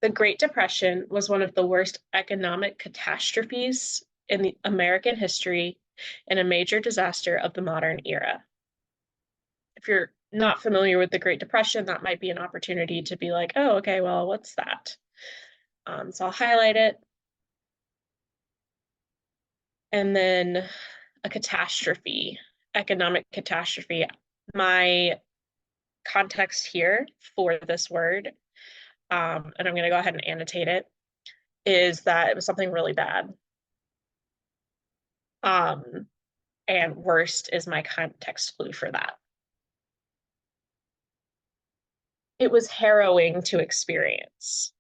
The Great Depression was one of the worst economic catastrophes in the American history and a major disaster of the modern era. If you're not familiar with the Great Depression, that might be an opportunity to be like, oh, okay, well, what's that? So I'll highlight it. And then a catastrophe, economic catastrophe. My context here for this word, and I'm going to go ahead and annotate it, is that it was something really bad. And worst is my context clue for that. It was harrowing to experience.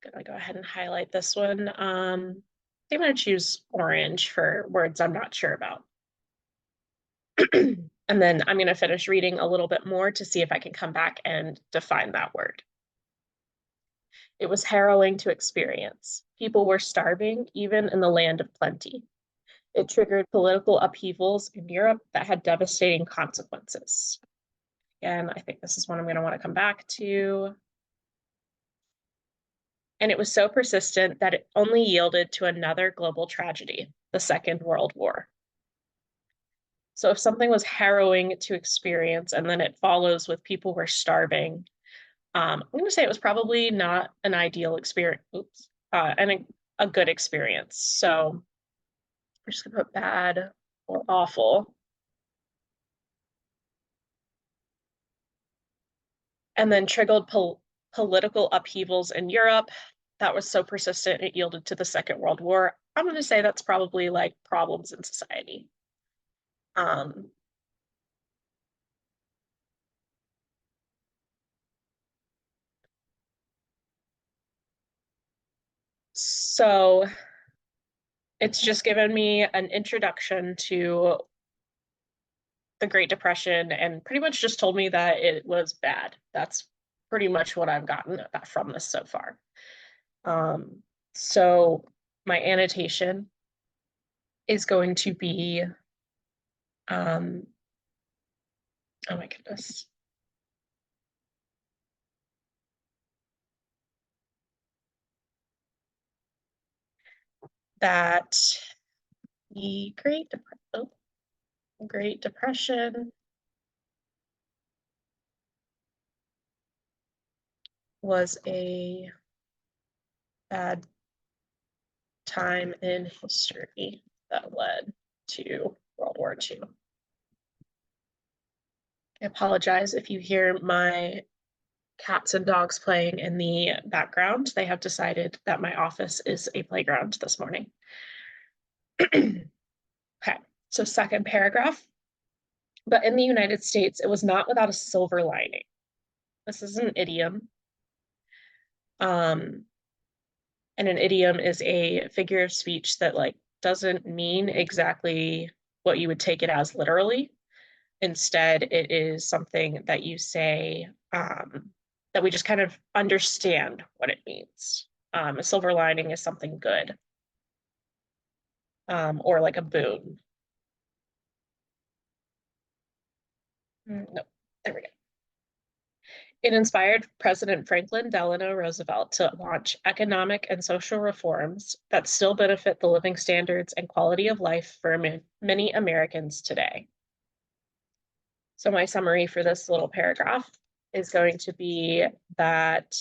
I'm gonna go ahead and highlight this one. I'm gonna choose orange for words I'm not sure about. And then I'm gonna finish reading a little bit more to see if I can come back and define that word. It was harrowing to experience. People were starving, even in the land of plenty. It triggered political upheavals in Europe that had devastating consequences. Again, I think this is one I'm going to want to come back to. And it was so persistent that it only yielded to another global tragedy, the Second World War. So if something was harrowing to experience and then it follows with people were starving, I'm going to say it was probably not an ideal experience, and a good experience. So we're just going to put bad or awful. And then triggered political upheavals in Europe that was so persistent it yielded to the Second World War. I'm going to say that's probably like problems in society. So it's just given me an introduction to the Great Depression and pretty much just told me that it was bad. That's pretty much what I've gotten from this so far. So my annotation is going to be, oh my goodness. That the Great Depression was a bad time in history that led to World War II. I apologize if you hear my cats and dogs playing in the background. They have decided that my office is a playground this morning. Okay, so second paragraph. But in the United States, it was not without a silver lining. This is an idiom. And an idiom is a figure of speech that like doesn't mean exactly what you would take it as literally. Instead, it is something that you say that we just kind of understand what it means. A silver lining is something good, or like a boon. No, there we go. It inspired President Franklin Delano Roosevelt to launch economic and social reforms that still benefit the living standards and quality of life for many Americans today. So my summary for this little paragraph is going to be that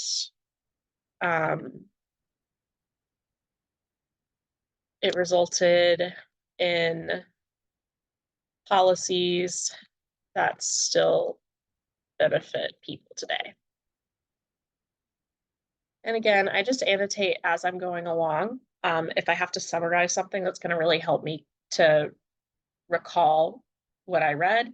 it resulted in policies that still benefit people today. And again, I just annotate as I'm going along. If I have to summarize something, that's going to really help me to recall what I read.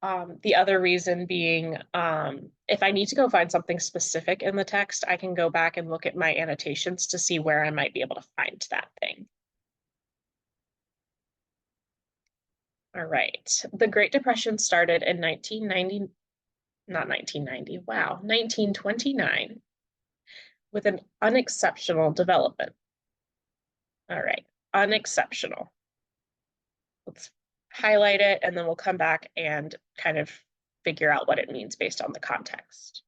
The other reason being, if I need to go find something specific in the text, I can go back and look at my annotations to see where I might be able to find that thing. All right. The Great Depression started in 1990, not 1990, wow, 1929 with an unexceptional development. All right, unexceptional. Let's highlight it and then we'll come back and kind of figure out what it means based on the context.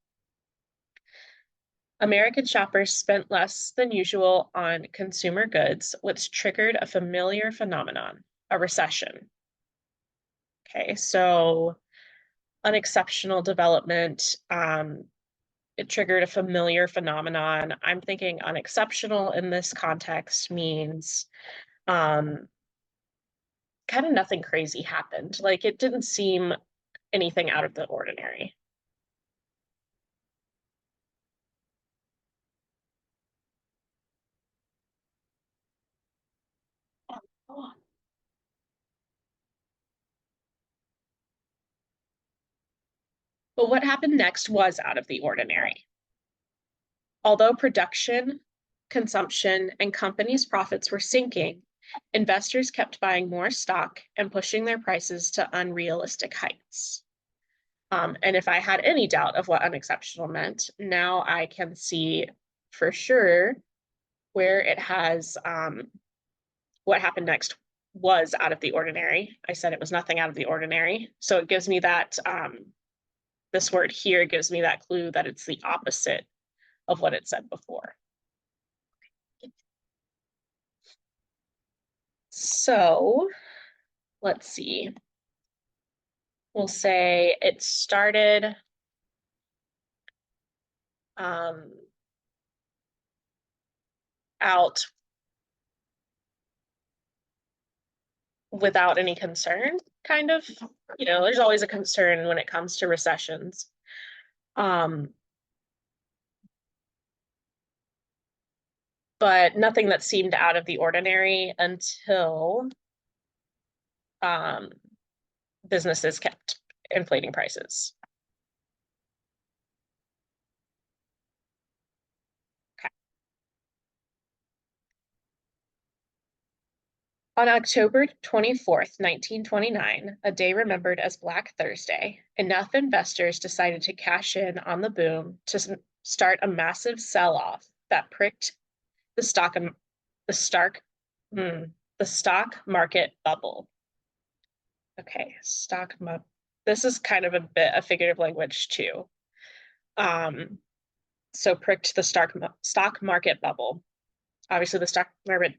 American shoppers spent less than usual on consumer goods, which triggered a familiar phenomenon, a recession. Okay, so unexceptional development. It triggered a familiar phenomenon. I'm thinking unexceptional in this context means um, kind of nothing crazy happened. Like it didn't seem anything out of the ordinary. Oh. But what happened next was out of the ordinary. Although production, consumption, and companies' profits were sinking, investors kept buying more stock and pushing their prices to unrealistic heights. And if I had any doubt of what unexceptional meant, now I can see for sure where it has what happened next was out of the ordinary. I said it was nothing out of the ordinary. So it gives me that this word here gives me that clue that it's the opposite of what it said before. So let's see. We'll say it started um, out without any concern, kind of. You know, there's always a concern when it comes to recessions. Um, but nothing that seemed out of the ordinary until um, businesses kept inflating prices. Okay. On October 24th, 1929, a day remembered as Black Thursday, enough investors decided to cash in on the boom to start a massive sell-off that pricked the stock the stark the stock market bubble. Okay, this is kind of a bit of figurative language too. Um, so pricked the stock market bubble. Obviously, the stock market.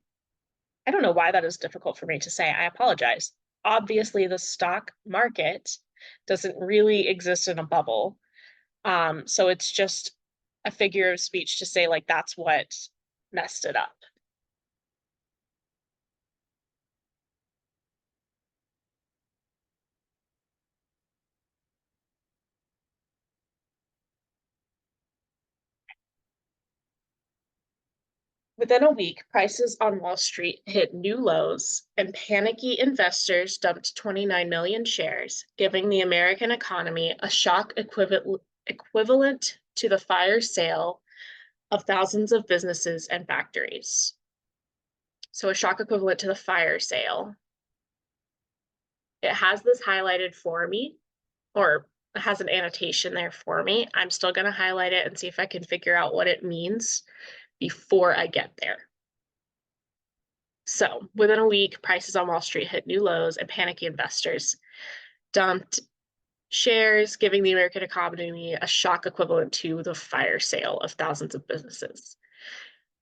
I don't know why that is difficult for me to say. I apologize. Obviously, the stock market doesn't really exist in a bubble. So it's just a figure of speech to say like that's what messed it up. Within a week, prices on Wall Street hit new lows, and panicky investors dumped 29 million shares, giving the American economy a shock equivalent to the fire sale of thousands of businesses and factories. So, a shock equivalent to the fire sale. It has this highlighted for me, or it has an annotation there for me. I'm still going to highlight it and see if I can figure out what it means before I get there. So within a week, prices on Wall Street hit new lows and panicky investors dumped shares, giving the American economy a shock equivalent to the fire sale of thousands of businesses.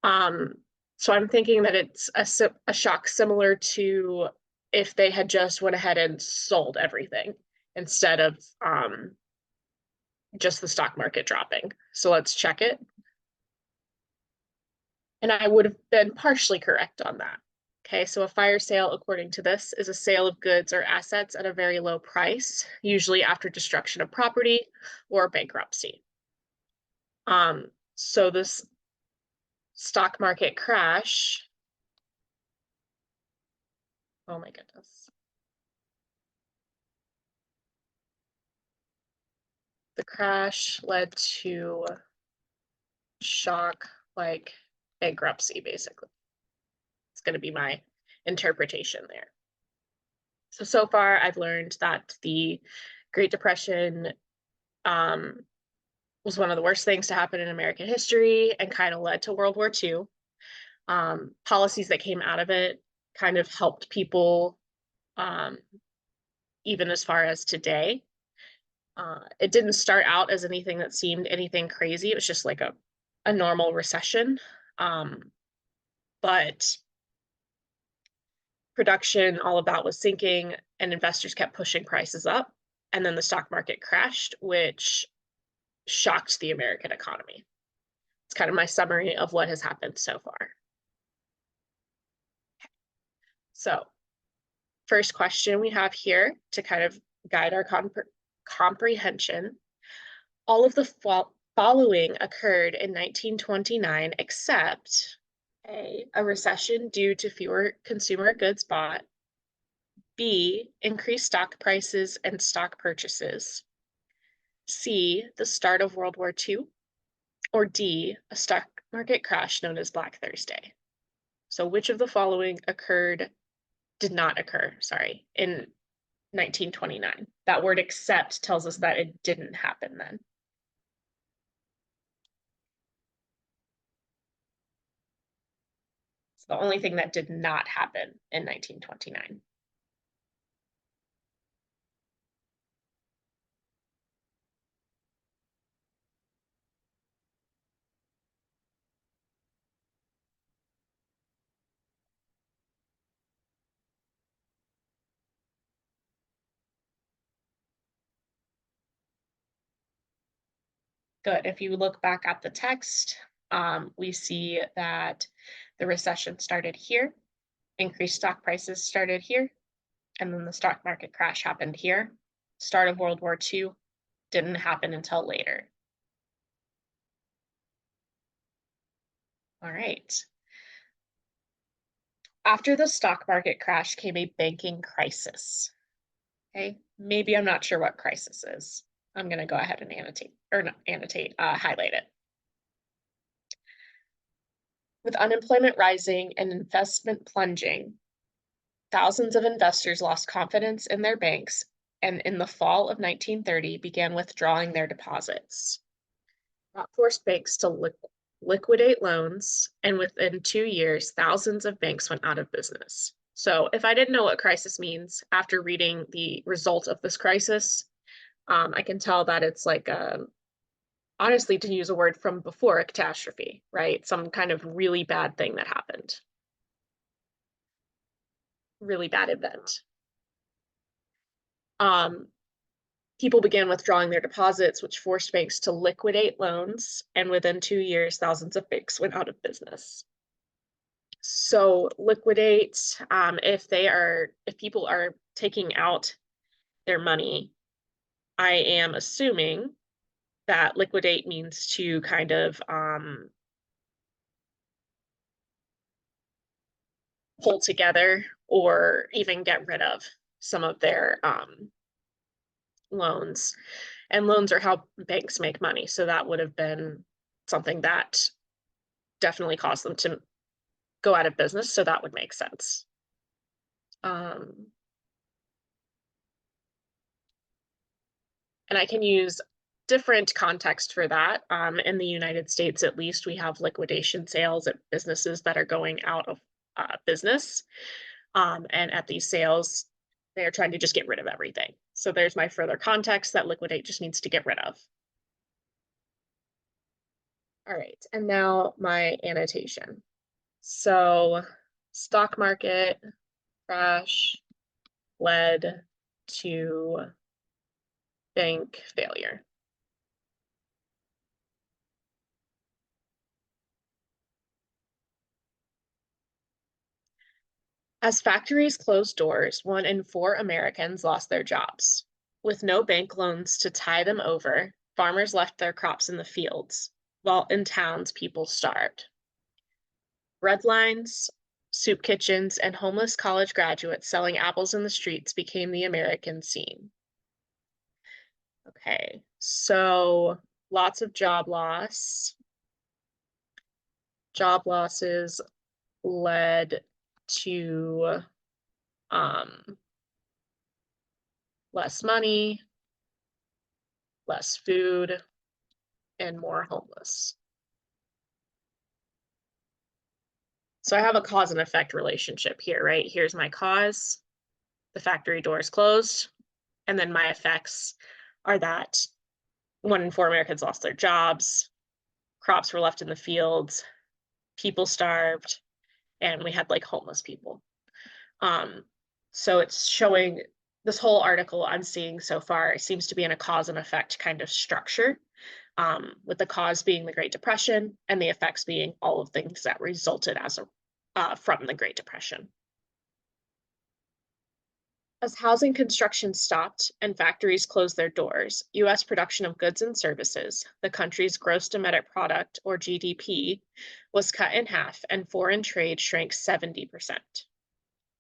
Um, so I'm thinking that it's a shock similar to if they had just went ahead and sold everything instead of just the stock market dropping. So let's check it. And I would have been partially correct on that. Okay, so a fire sale, according to this, is a sale of goods or assets at a very low price, usually after destruction of property or bankruptcy. So this stock market crash, oh my goodness. The crash led to shock like bankruptcy, basically. It's going to be my interpretation there. So far, I've learned that the Great Depression was one of the worst things to happen in American history and kind of led to World War II. Policies that came out of it kind of helped people, um, even as far as today. It didn't start out as anything that seemed anything crazy. It was just like a a normal recession, but production, all of that was sinking, and investors kept pushing prices up. And then the stock market crashed, which shocked the American economy. It's kind of my summary of what has happened so far. So, first question we have here to kind of guide our comprehension. All of the following occurred in 1929, except a recession due to fewer consumer goods bought, B, increased stock prices and stock purchases, C, the start of World War II, or D, a stock market crash known as Black Thursday. So which of the following did not occur, in 1929? That word except tells us that it didn't happen then. It's the only thing that did not happen in 1929. Good. If you look back at the text, we see that the recession started here, increased stock prices started here, and then the stock market crash happened here. Start of World War II didn't happen until later. All right. After the stock market crash came a banking crisis. Okay, maybe I'm not sure what crisis is. I'm going to go ahead and highlight it. With unemployment rising and investment plunging, thousands of investors lost confidence in their banks and in the fall of 1930 began withdrawing their deposits. That forced banks to liquidate loans, and within 2 years, thousands of banks went out of business. So if I didn't know what crisis means, after reading the result of this crisis, I can tell that it's like honestly, to use a word from before, a catastrophe, right? Some kind of really bad thing that happened. Really bad event. People began withdrawing their deposits, which forced banks to liquidate loans, and within 2 years, thousands of banks went out of business. So liquidate, if people are taking out their money, I am assuming that liquidate means to kind of pull together or even get rid of some of their loans. And loans are how banks make money. So that would have been something that definitely caused them to go out of business. So that would make sense. And I can use different context for that. In the United States, at least, we have liquidation sales at businesses that are going out of business. And at these sales, they're trying to just get rid of everything. So there's my further context that liquidate just means to get rid of. All right, and now my annotation. So stock market crash led to bank failure. As factories closed doors, 1 in 4 Americans lost their jobs. With no bank loans to tie them over, farmers left their crops in the fields, while in towns, people starved. Bread lines, soup kitchens, and homeless college graduates selling apples in the streets became the American scene. Okay, so lots of job loss. Job losses led to less money, less food, and more homeless. So I have a cause and effect relationship here, right? Here's my cause, the factory doors closed, and then my effects are that 1 in 4 Americans lost their jobs, crops were left in the fields, people starved, and we had like homeless people. Um, so it's showing this whole article I'm seeing so far seems to be in a cause and effect kind of structure, with the cause being the Great Depression and the effects being all of things that resulted as from the Great Depression. As housing construction stopped and factories closed their doors, U.S. production of goods and services, the country's gross domestic product, or GDP, was cut in half and foreign trade shrank 70%.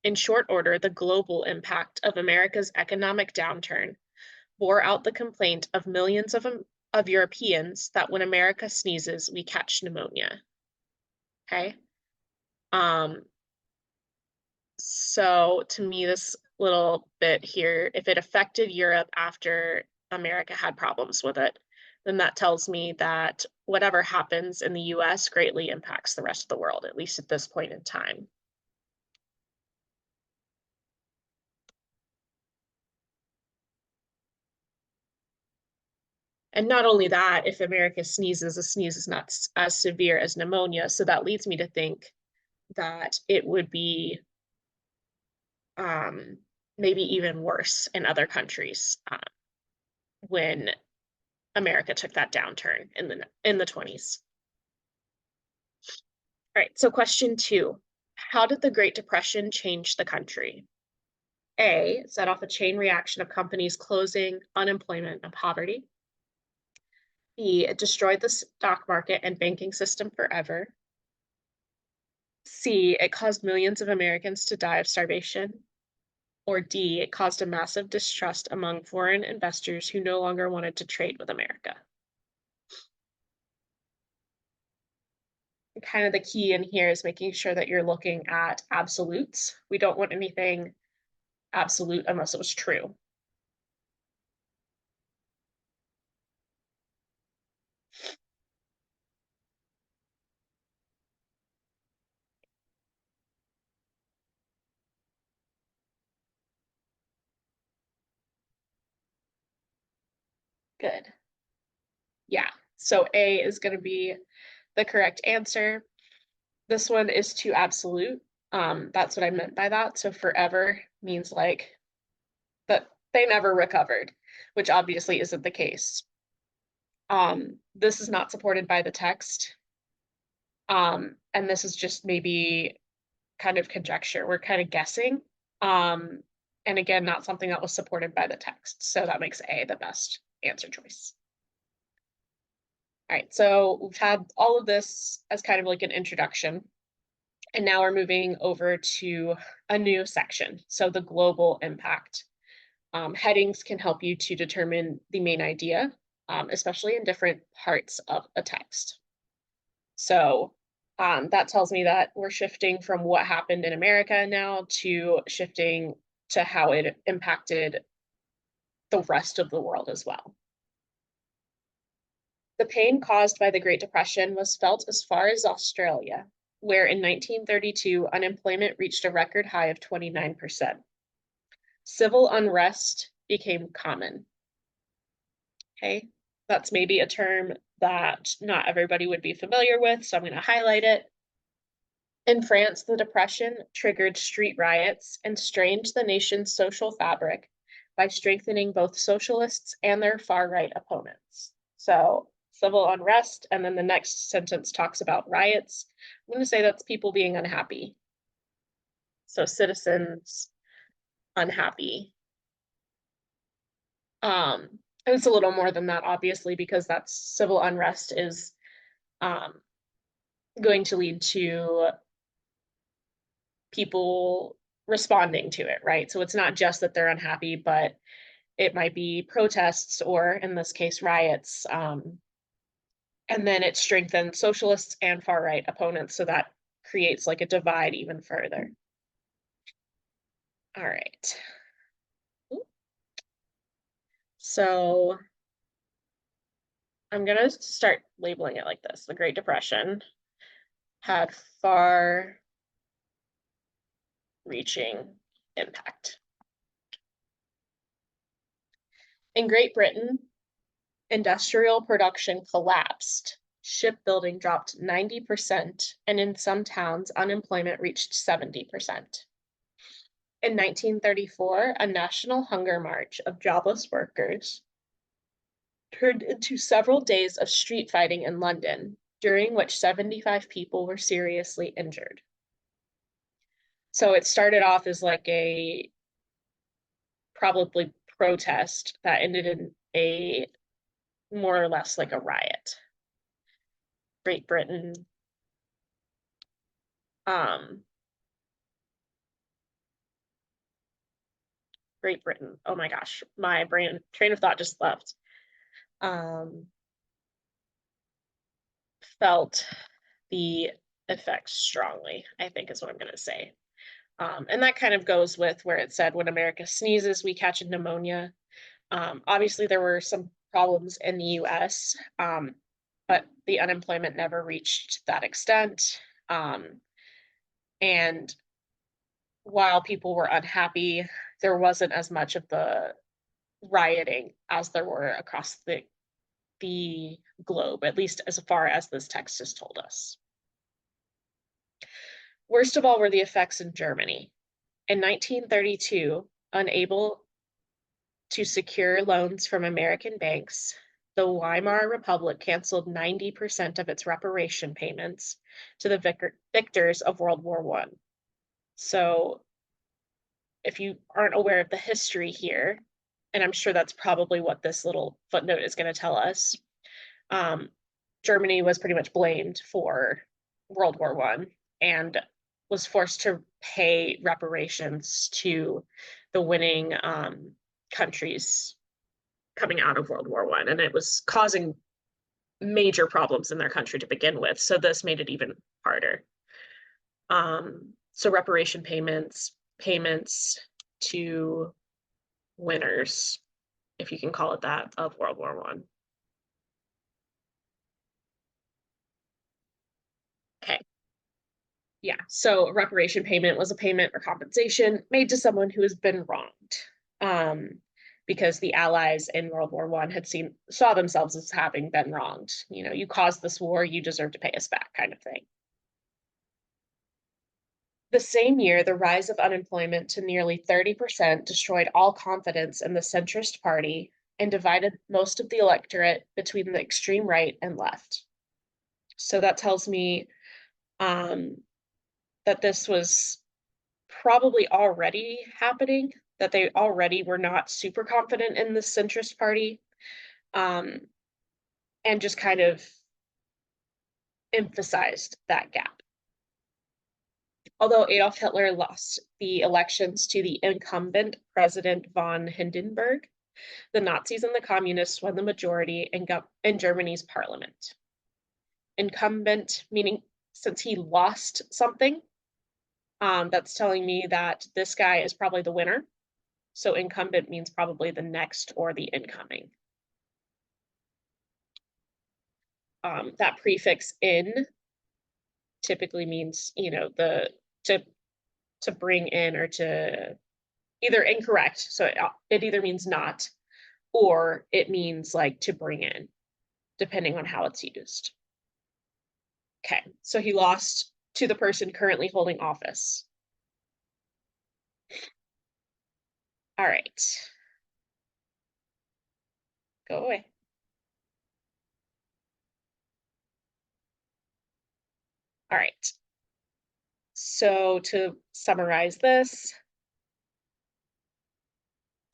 In short order, the global impact of America's economic downturn bore out the complaint of millions of Europeans that when America sneezes, we catch pneumonia. Okay. So to me, this little bit here, if it affected Europe after America had problems with it, then that tells me that whatever happens in the US greatly impacts the rest of the world, at least at this point in time. And not only that, if America sneezes, a sneeze is not as severe as pneumonia. So that leads me to think that it would be um, maybe even worse in other countries when America took that downturn in the 20s. All right, so question 2. How did the Great Depression change the country? A, set off a chain reaction of companies closing, unemployment, and poverty. B, it destroyed the stock market and banking system forever. C, it caused millions of Americans to die of starvation. Or D, it caused a massive distrust among foreign investors who no longer wanted to trade with America. Kind of the key in here is making sure that you're looking at absolutes. We don't want anything absolute unless it was true. Good. Yeah, so A is going to be the correct answer. This one is too absolute. That's what I meant by that. So forever means like that they never recovered, which obviously isn't the case. This is not supported by the text. And this is just maybe kind of conjecture. We're kind of guessing. And again, not something that was supported by the text. So that makes A the best answer choice. All right, so we've had all of this as kind of like an introduction. And now we're moving over to a new section. So the global impact. Headings can help you to determine the main idea, especially in different parts of a text. So that tells me that we're shifting from what happened in America now to shifting to how it impacted the rest of the world as well. The pain caused by the Great Depression was felt as far as Australia, where in 1932, unemployment reached a record high of 29%. Civil unrest became common. Okay, that's maybe a term that not everybody would be familiar with, so I'm going to highlight it. In France, the Depression triggered street riots and strained the nation's social fabric by strengthening both socialists and their far-right opponents. So civil unrest, and then the next sentence talks about riots. I'm going to say that's people being unhappy. So citizens unhappy. And it's a little more than that, obviously, because that's civil unrest is going to lead to people responding to it, right? So it's not just that they're unhappy, but it might be protests or, in this case, riots. And then it strengthens socialists and far-right opponents, so that creates like a divide even further. All right. So I'm gonna start labeling it like this. The Great Depression had far-reaching impact. In Great Britain, industrial production collapsed Shipbuilding dropped 90%, and in some towns, unemployment reached 70%. In 1934, a national hunger march of jobless workers turned into several days of street fighting in London, during which 75 people were seriously injured. So it started off as like a probably protest that ended in a more or less like a riot. Great Britain, um, Great Britain. Oh my gosh, my train of thought just left. Um, felt the effects strongly, I think is what I'm going to say. And that kind of goes with where it said, when America sneezes, we catch a pneumonia. Obviously, there were some problems in the US, but the unemployment never reached that extent. And while people were unhappy, there wasn't as much of the rioting as there were across the globe, at least as far as this text has told us. Worst of all were the effects in Germany. In 1932, unable to secure loans from American banks, the Weimar Republic canceled 90% of its reparation payments to the victors of World War I. So if you aren't aware of the history here, and I'm sure that's probably what this little footnote is going to tell us, Germany was pretty much blamed for World War I and was forced to pay reparations to the winning countries coming out of World War I, and it was causing major problems in their country to begin with. So this made it even harder. So reparation payments to winners, if you can call it that, of World War I. Okay. Yeah, so reparation payment was a payment or compensation made to someone who has been wronged. Because the Allies in World War I saw themselves as having been wronged. You know, you caused this war, you deserve to pay us back, kind of thing. The same year, the rise of unemployment to nearly 30% destroyed all confidence in the centrist party and divided most of the electorate between the extreme right and left. So that tells me that this was probably already happening, that they already were not super confident in the centrist party, and just kind of emphasized that gap. Although Adolf Hitler lost the elections to the incumbent President von Hindenburg, the Nazis and the Communists won the majority in Germany's parliament. Incumbent meaning since he lost something, that's telling me that this guy is probably the winner. So incumbent means probably the next or the incoming. That prefix in typically means, you know, to bring in or to either incorrect. So it either means not, or it means like to bring in, depending on how it's used. Okay, so he lost to the person currently holding office. All right. Go away. All right. So to summarize this,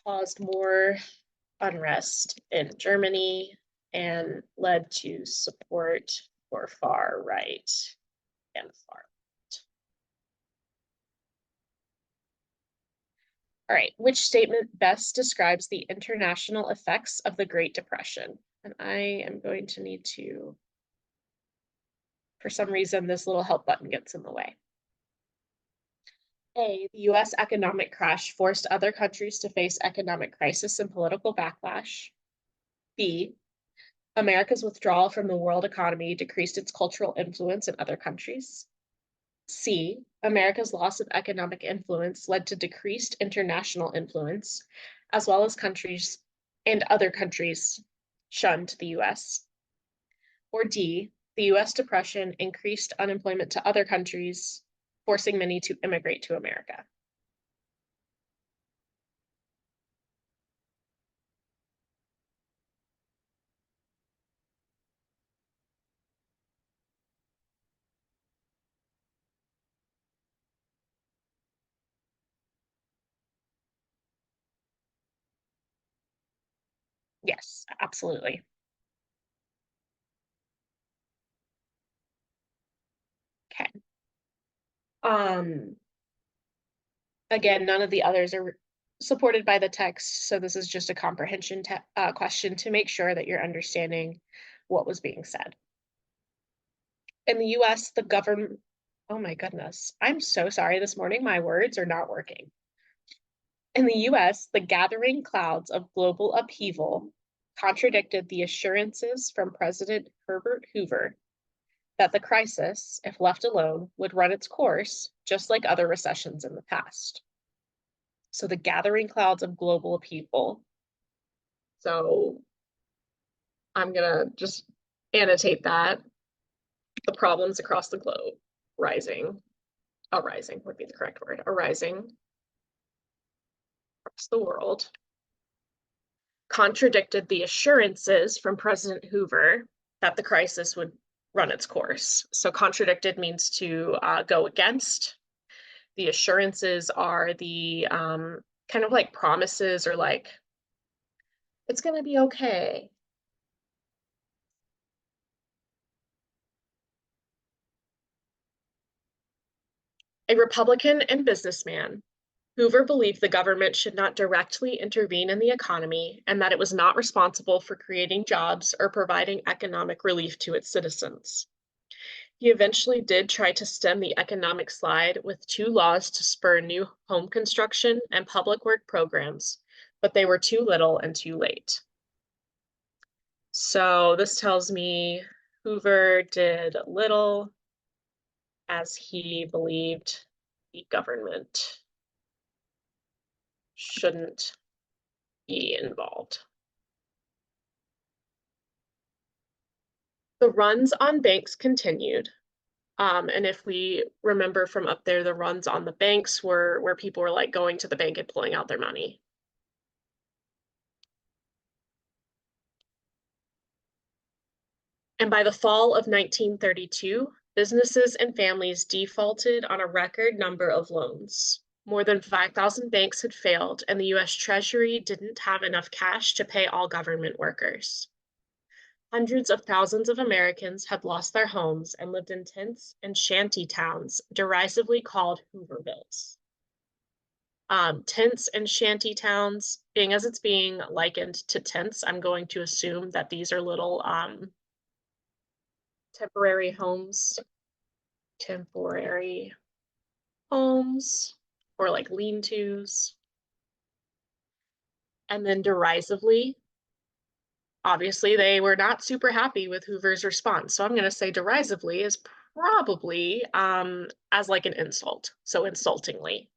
caused more unrest in Germany and led to support for far right and far left. All right, which statement best describes the international effects of the Great Depression? And I am going to need to, for some reason, this little help button gets in the way. A, the US economic crash forced other countries to face economic crisis and political backlash. B, America's withdrawal from the world economy decreased its cultural influence in other countries. C, America's loss of economic influence led to decreased international influence, as well as countries and other countries shunned the US. Or D, The US Depression increased unemployment to other countries, forcing many to immigrate to America. Yes, absolutely. Okay. Um, Again, none of the others are supported by the text, so this is just a comprehension question to make sure that you're understanding what was being said. In the US, the government, oh my goodness, I'm so sorry this morning, my words are not working. In the US, the gathering clouds of global upheaval contradicted the assurances from President Herbert Hoover that the crisis, if left alone, would run its course, just like other recessions in the past. So the gathering clouds of global upheaval. So I'm gonna just annotate that. The problems across the globe arising would be the correct word, arising across the world, contradicted the assurances from President Hoover that the crisis would run its course. So contradicted means to go against. The assurances are the kind of like promises or like, it's going to be okay. A Republican and businessman, Hoover believed the government should not directly intervene in the economy and that it was not responsible for creating jobs or providing economic relief to its citizens. He eventually did try to stem the economic slide with two laws to spur new home construction and public work programs, but they were too little and too late. So this tells me Hoover did little as he believed the government shouldn't be involved. The runs on banks continued. And if we remember from up there, the runs on the banks were where people were like going to the bank and pulling out their money. And by the fall of 1932, businesses and families defaulted on a record number of loans. More than 5,000 banks had failed, and the US Treasury didn't have enough cash to pay all government workers. Hundreds of thousands of Americans had lost their homes and lived in tents and shanty towns, derisively called Hoovervilles. Tents and shanty towns, being as it's being likened to tents, I'm going to assume that these are little temporary homes, temporary homes, or like lean-tos. And then derisively, obviously, they were not super happy with Hoover's response. So I'm going to say derisively is probably as like an insult. So insultingly.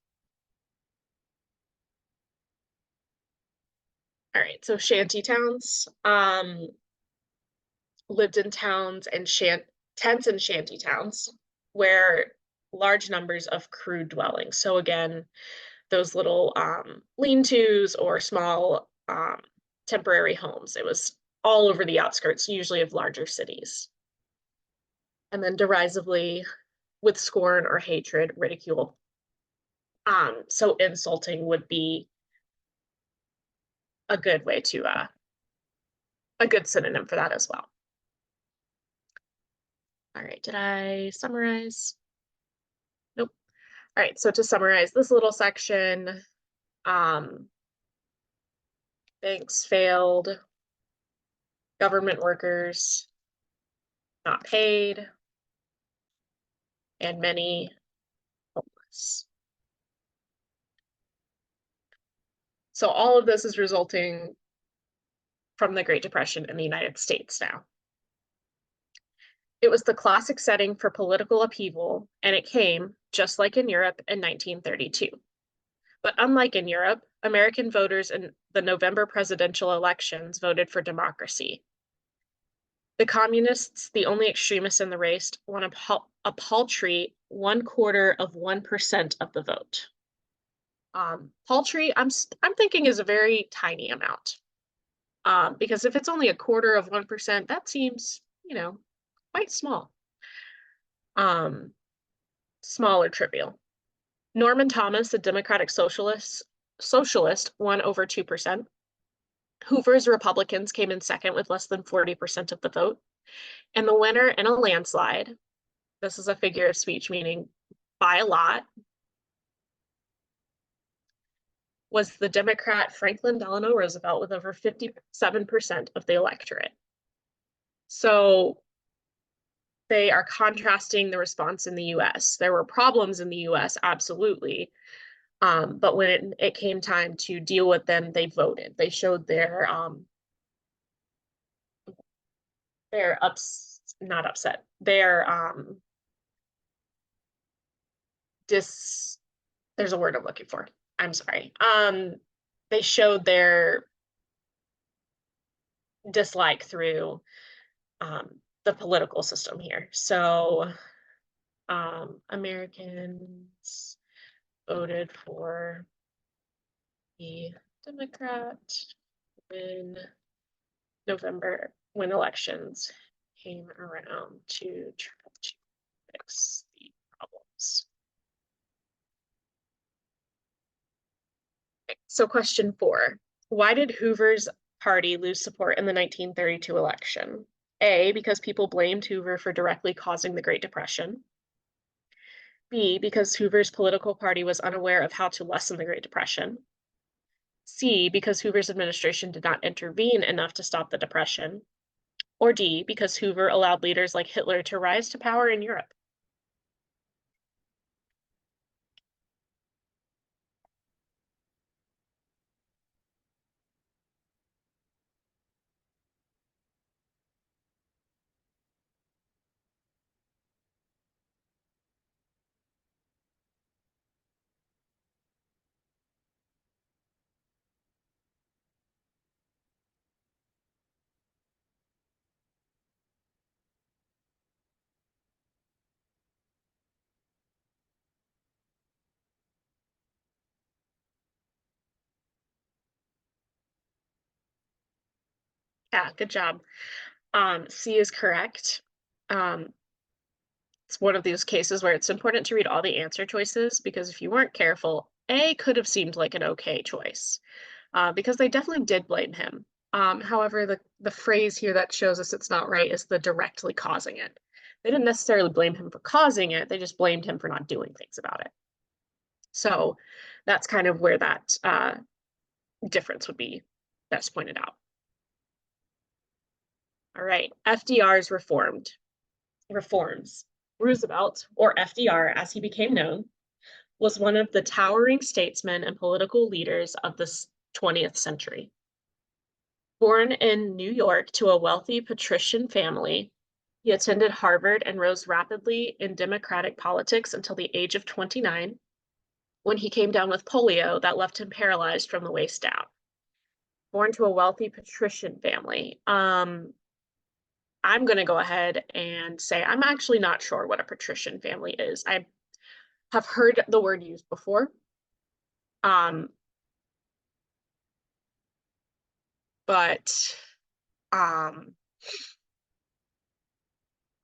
All right, so shanty towns lived in towns and tents and shanty towns where large numbers of crude dwellings. So again, those little lean-tos or small temporary homes. It was all over the outskirts, usually of larger cities. And then derisively, with scorn or hatred, ridicule. So insulting would be a good way to a good synonym for that as well. All right, did I summarize? Nope. All right, so to summarize this little section, banks failed, government workers not paid, and many homeless. So all of this is resulting from the Great Depression in the United States now. It was the classic setting for political upheaval, and it came, just like in Europe, in 1932. But unlike in Europe, American voters in the November presidential elections voted for democracy. The communists, the only extremists in the race, won a paltry 1/4% of the vote. Paltry, I'm thinking is a very tiny amount. Because if it's only 1/4%, that seems, quite small. Small or trivial. Norman Thomas, the Democratic socialist, won over 2%. Hoover's Republicans came in second with less than 40% of the vote. And the winner in a landslide, this is a figure of speech meaning by a lot, was the Democrat Franklin Delano Roosevelt with over 57% of the electorate. So they are contrasting the response in the US. There were problems in the US, absolutely. But when it came time to deal with them, they voted. They showed their not upset. There's a word I'm looking for. I'm sorry. They showed their dislike through the political system here. So Americans voted for the Democrat when elections came around to try to fix the problems. Okay, so question 4. Why did Hoover's party lose support in the 1932 election? A, because people blamed Hoover for directly causing the Great Depression. B, because Hoover's political party was unaware of how to lessen the Great Depression. C, because Hoover's administration did not intervene enough to stop the Depression. Or D, because Hoover allowed leaders like Hitler to rise to power in Europe. Yeah, good job. C is correct. It's one of those cases where it's important to read all the answer choices because if you weren't careful, A could have seemed like an okay choice because they definitely did blame him. However, the phrase here that shows us it's not right is the directly causing it. They didn't necessarily blame him for causing it, they just blamed him for not doing things about it. So that's kind of where that difference would be best pointed out. All right, FDR's reforms. Roosevelt, or FDR as he became known, was one of the towering statesmen and political leaders of the 20th century. Born in New York to a wealthy patrician family, he attended Harvard and rose rapidly in Democratic politics until the age of 29, when he came down with polio that left him paralyzed from the waist down. Born to a wealthy patrician family. I'm going to go ahead and say I'm actually not sure what a patrician family is. I have heard the word used before. But I'm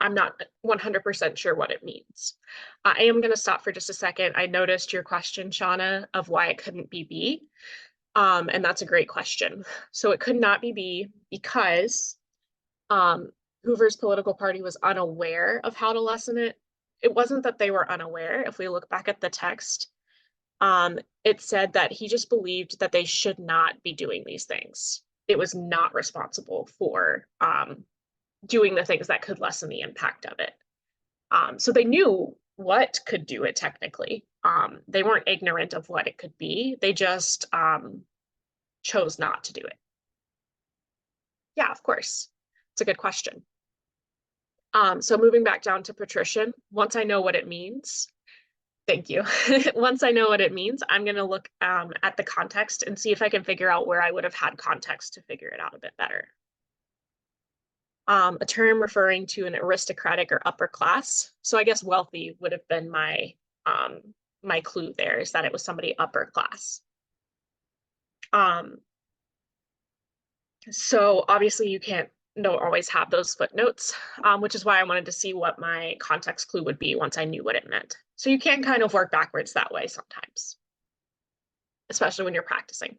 not 100% sure what it means. I am going to stop for just a second. I noticed your question, Shauna, of why it couldn't be B. And that's a great question. So it could not be B because Hoover's political party was unaware of how to lessen it. It wasn't that they were unaware. If we look back at the text, it said that he just believed that they should not be doing these things. It was not responsible for doing the things that could lessen the impact of it. So they knew what could do it technically. They weren't ignorant of what it could be. They just chose not to do it. Yeah, of course. It's a good question. So moving back down to patrician, once I know what it means, thank you. Once I know what it means, I'm going to look at the context and see if I can figure out where I would have had context to figure it out a bit better. a term referring to an aristocratic or upper class. So I guess wealthy would have been my clue there, is that it was somebody upper class. So obviously you don't always have those footnotes, which is why I wanted to see what my context clue would be once I knew what it meant. So you can kind of work backwards that way sometimes, especially when you're practicing.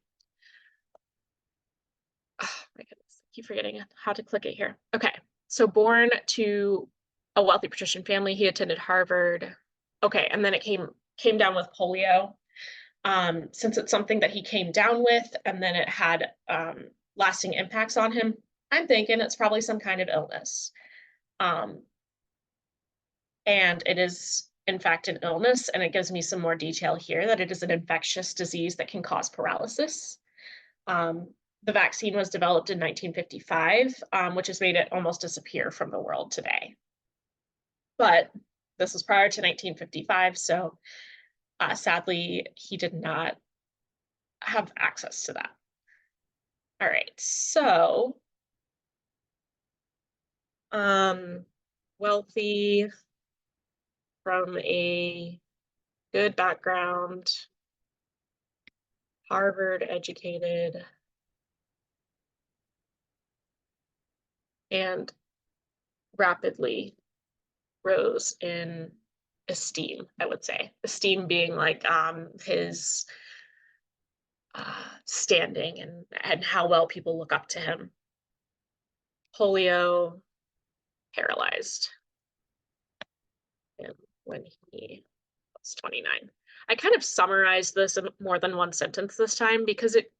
Oh my goodness, I keep forgetting how to click it here. Okay, so born to a wealthy patrician family, he attended Harvard. Okay, and then it came down with polio. Since it's something that he came down with and then it had lasting impacts on him, I'm thinking it's probably some kind of illness. And it is, in fact, an illness, and it gives me some more detail here that it is an infectious disease that can cause paralysis. The vaccine was developed in 1955, which has made it almost disappear from the world today. But this was prior to 1955, so sadly, he did not have access to that. All right, so wealthy, from a good background, Harvard educated, and rapidly rose in esteem, I would say. Esteem being like his standing and how well people look up to him. Polio, paralyzed when he was 29. I kind of summarized this in more than one sentence this time because it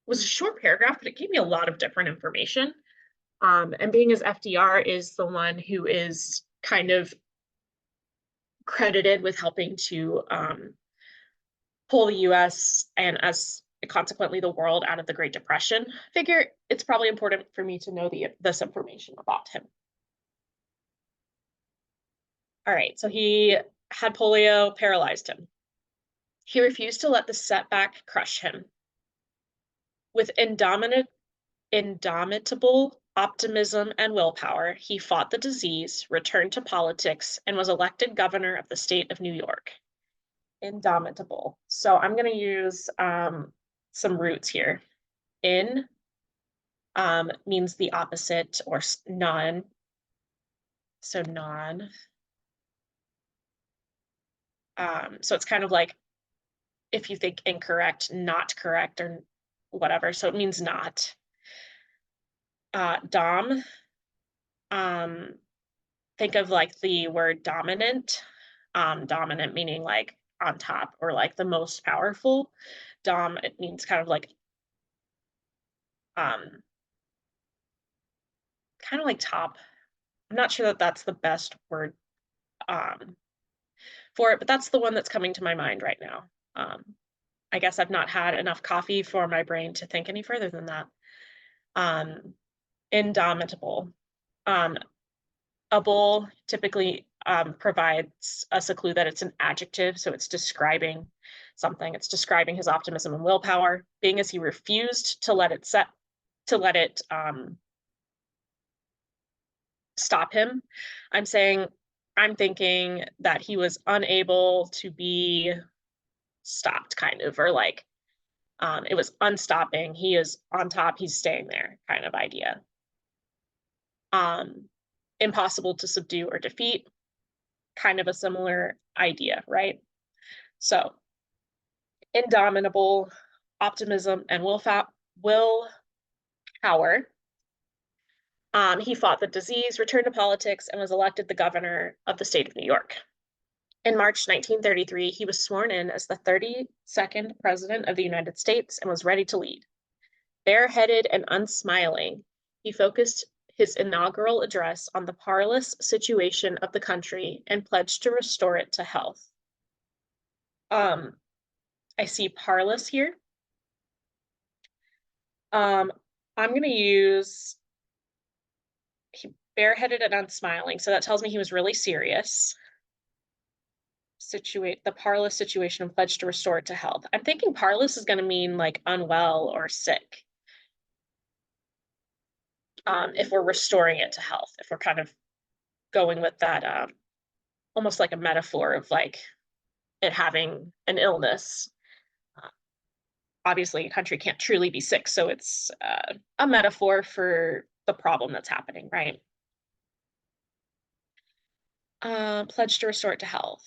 was a short paragraph, but it gave me a lot of different information. And being as FDR is the one who is kind of credited with helping to pull the US and as consequently the world out of the Great Depression, I figure it's probably important for me to know this information about him. All right, so he had polio, paralyzed him. He refused to let the setback crush him. With indomitable optimism and willpower, he fought the disease, returned to politics, and was elected governor of the state of New York. Indomitable. So I'm going to use some roots here. In means the opposite or non. So non. So it's kind of like if you think incorrect, not correct, or whatever. So it means not. Dom. Think of like the word dominant. Dominant meaning like on top or like the most powerful. Dom, it means kind of like kind of like top. I'm not sure that that's the best word for it, but that's the one that's coming to my mind right now. I guess I've not had enough coffee for my brain to think any further than that. Indomitable. A bull typically provides us a clue that it's an adjective, so it's describing something. It's describing his optimism and willpower, being as he refused to let it stop him. I'm thinking that he was unable to be stopped, kind of, or like it was unstopping. He is on top, he's staying there, kind of idea. Impossible to subdue or defeat, kind of a similar idea, right? So, indomitable, optimism, and willpower. He fought the disease, returned to politics, and was elected the governor of the state of New York. In March 1933, he was sworn in as the 32nd President of the United States and was ready to lead. Bareheaded and unsmiling, he focused his inaugural address on the parlous situation of the country and pledged to restore it to health. I see parlous here. I'm going to use bareheaded and unsmiling. So that tells me he was really serious. The parlous situation and pledged to restore it to health. I'm thinking parlous is going to mean like unwell or sick. if we're restoring it to health, if we're kind of going with that almost like a metaphor of like it having an illness. Uh, Obviously, a country can't truly be sick, so it's a metaphor for the problem that's happening, right? Pledge to restore it to health.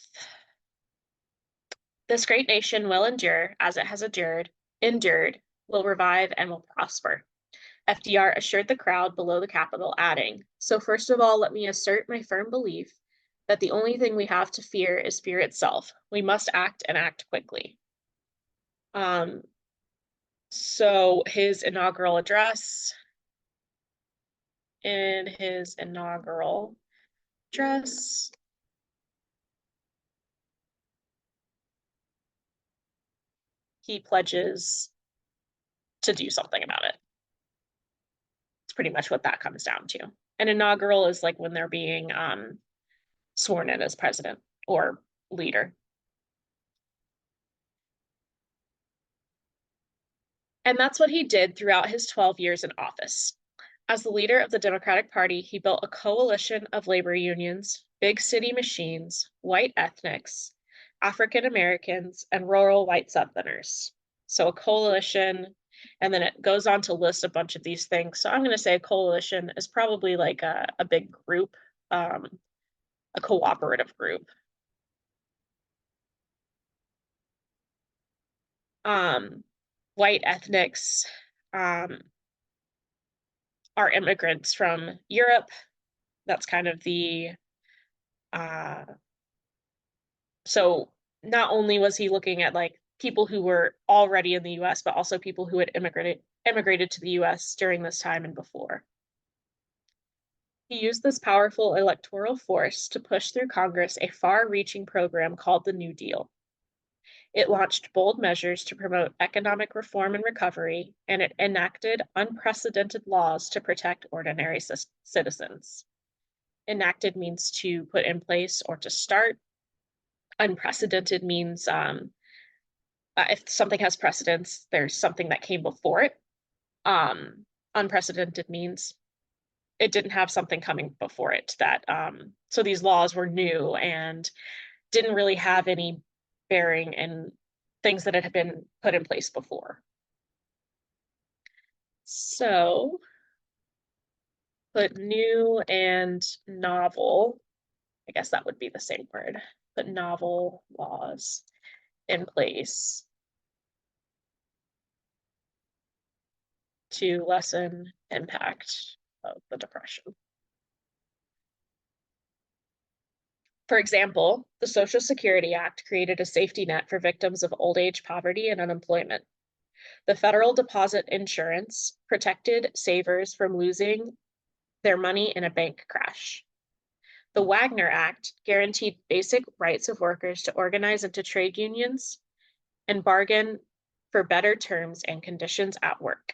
This great nation will endure as it has endured, will revive, and will prosper. FDR assured the crowd below the Capitol, adding, "So first of all, let me assert my firm belief that the only thing we have to fear is fear itself. We must act and act quickly." Um, so in his inaugural address, he pledges to do something about it. It's pretty much what that comes down to. An inaugural is like when they're being sworn in as president or leader. And that's what he did throughout his 12 years in office. As the leader of the Democratic Party, he built a coalition of labor unions, big city machines, white ethnics, African Americans, and rural white Southerners. So a coalition, and then it goes on to list a bunch of these things. So I'm going to say a coalition is probably like a big group, a cooperative group. Um, White ethnics are immigrants from Europe. That's kind of the uh, so not only was he looking at like people who were already in the US, but also people who had immigrated to the US during this time and before. He used this powerful electoral force to push through Congress a far-reaching program called the New Deal. It launched bold measures to promote economic reform and recovery, and it enacted unprecedented laws to protect ordinary citizens. Enacted means to put in place or to start. Unprecedented means if something has precedence, there's something that came before it. Unprecedented means it didn't have something coming before it that so these laws were new and didn't really have any bearing in things that had been put in place before. So put new and novel, I guess that would be the same word, put novel laws in place to lessen impact of the Depression. For example, the Social Security Act created a safety net for victims of old age poverty and unemployment. The Federal Deposit Insurance protected savers from losing their money in a bank crash. The Wagner Act guaranteed basic rights of workers to organize into trade unions and bargain for better terms and conditions at work.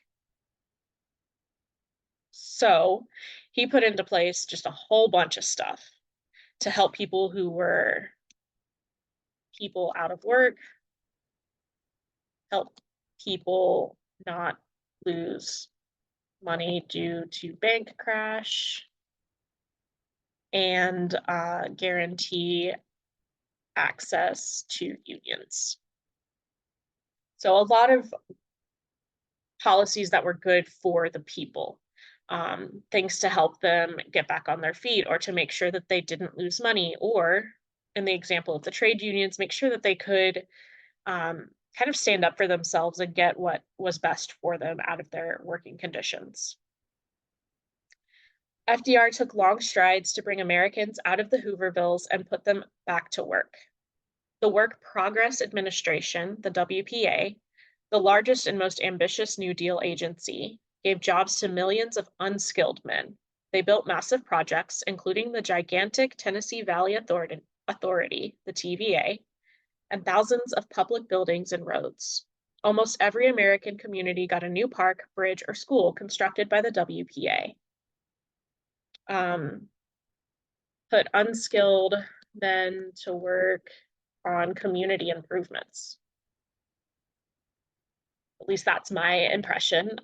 So he put into place just a whole bunch of stuff to help people who were people out of work, help people not lose money due to bank crash, and guarantee access to unions. So a lot of policies that were good for the people, things to help them get back on their feet or to make sure that they didn't lose money, or in the example of the trade unions, make sure that they could kind of stand up for themselves and get what was best for them out of their working conditions. FDR took long strides to bring Americans out of the Hoovervilles and put them back to work. The Work Progress Administration, the WPA, the largest and most ambitious New Deal agency, gave jobs to millions of unskilled men. They built massive projects, including the gigantic Tennessee Valley Authority, the TVA, and thousands of public buildings and roads. Almost every American community got a new park, bridge, or school constructed by the WPA. Put unskilled men to work on community improvements. At least that's my impression.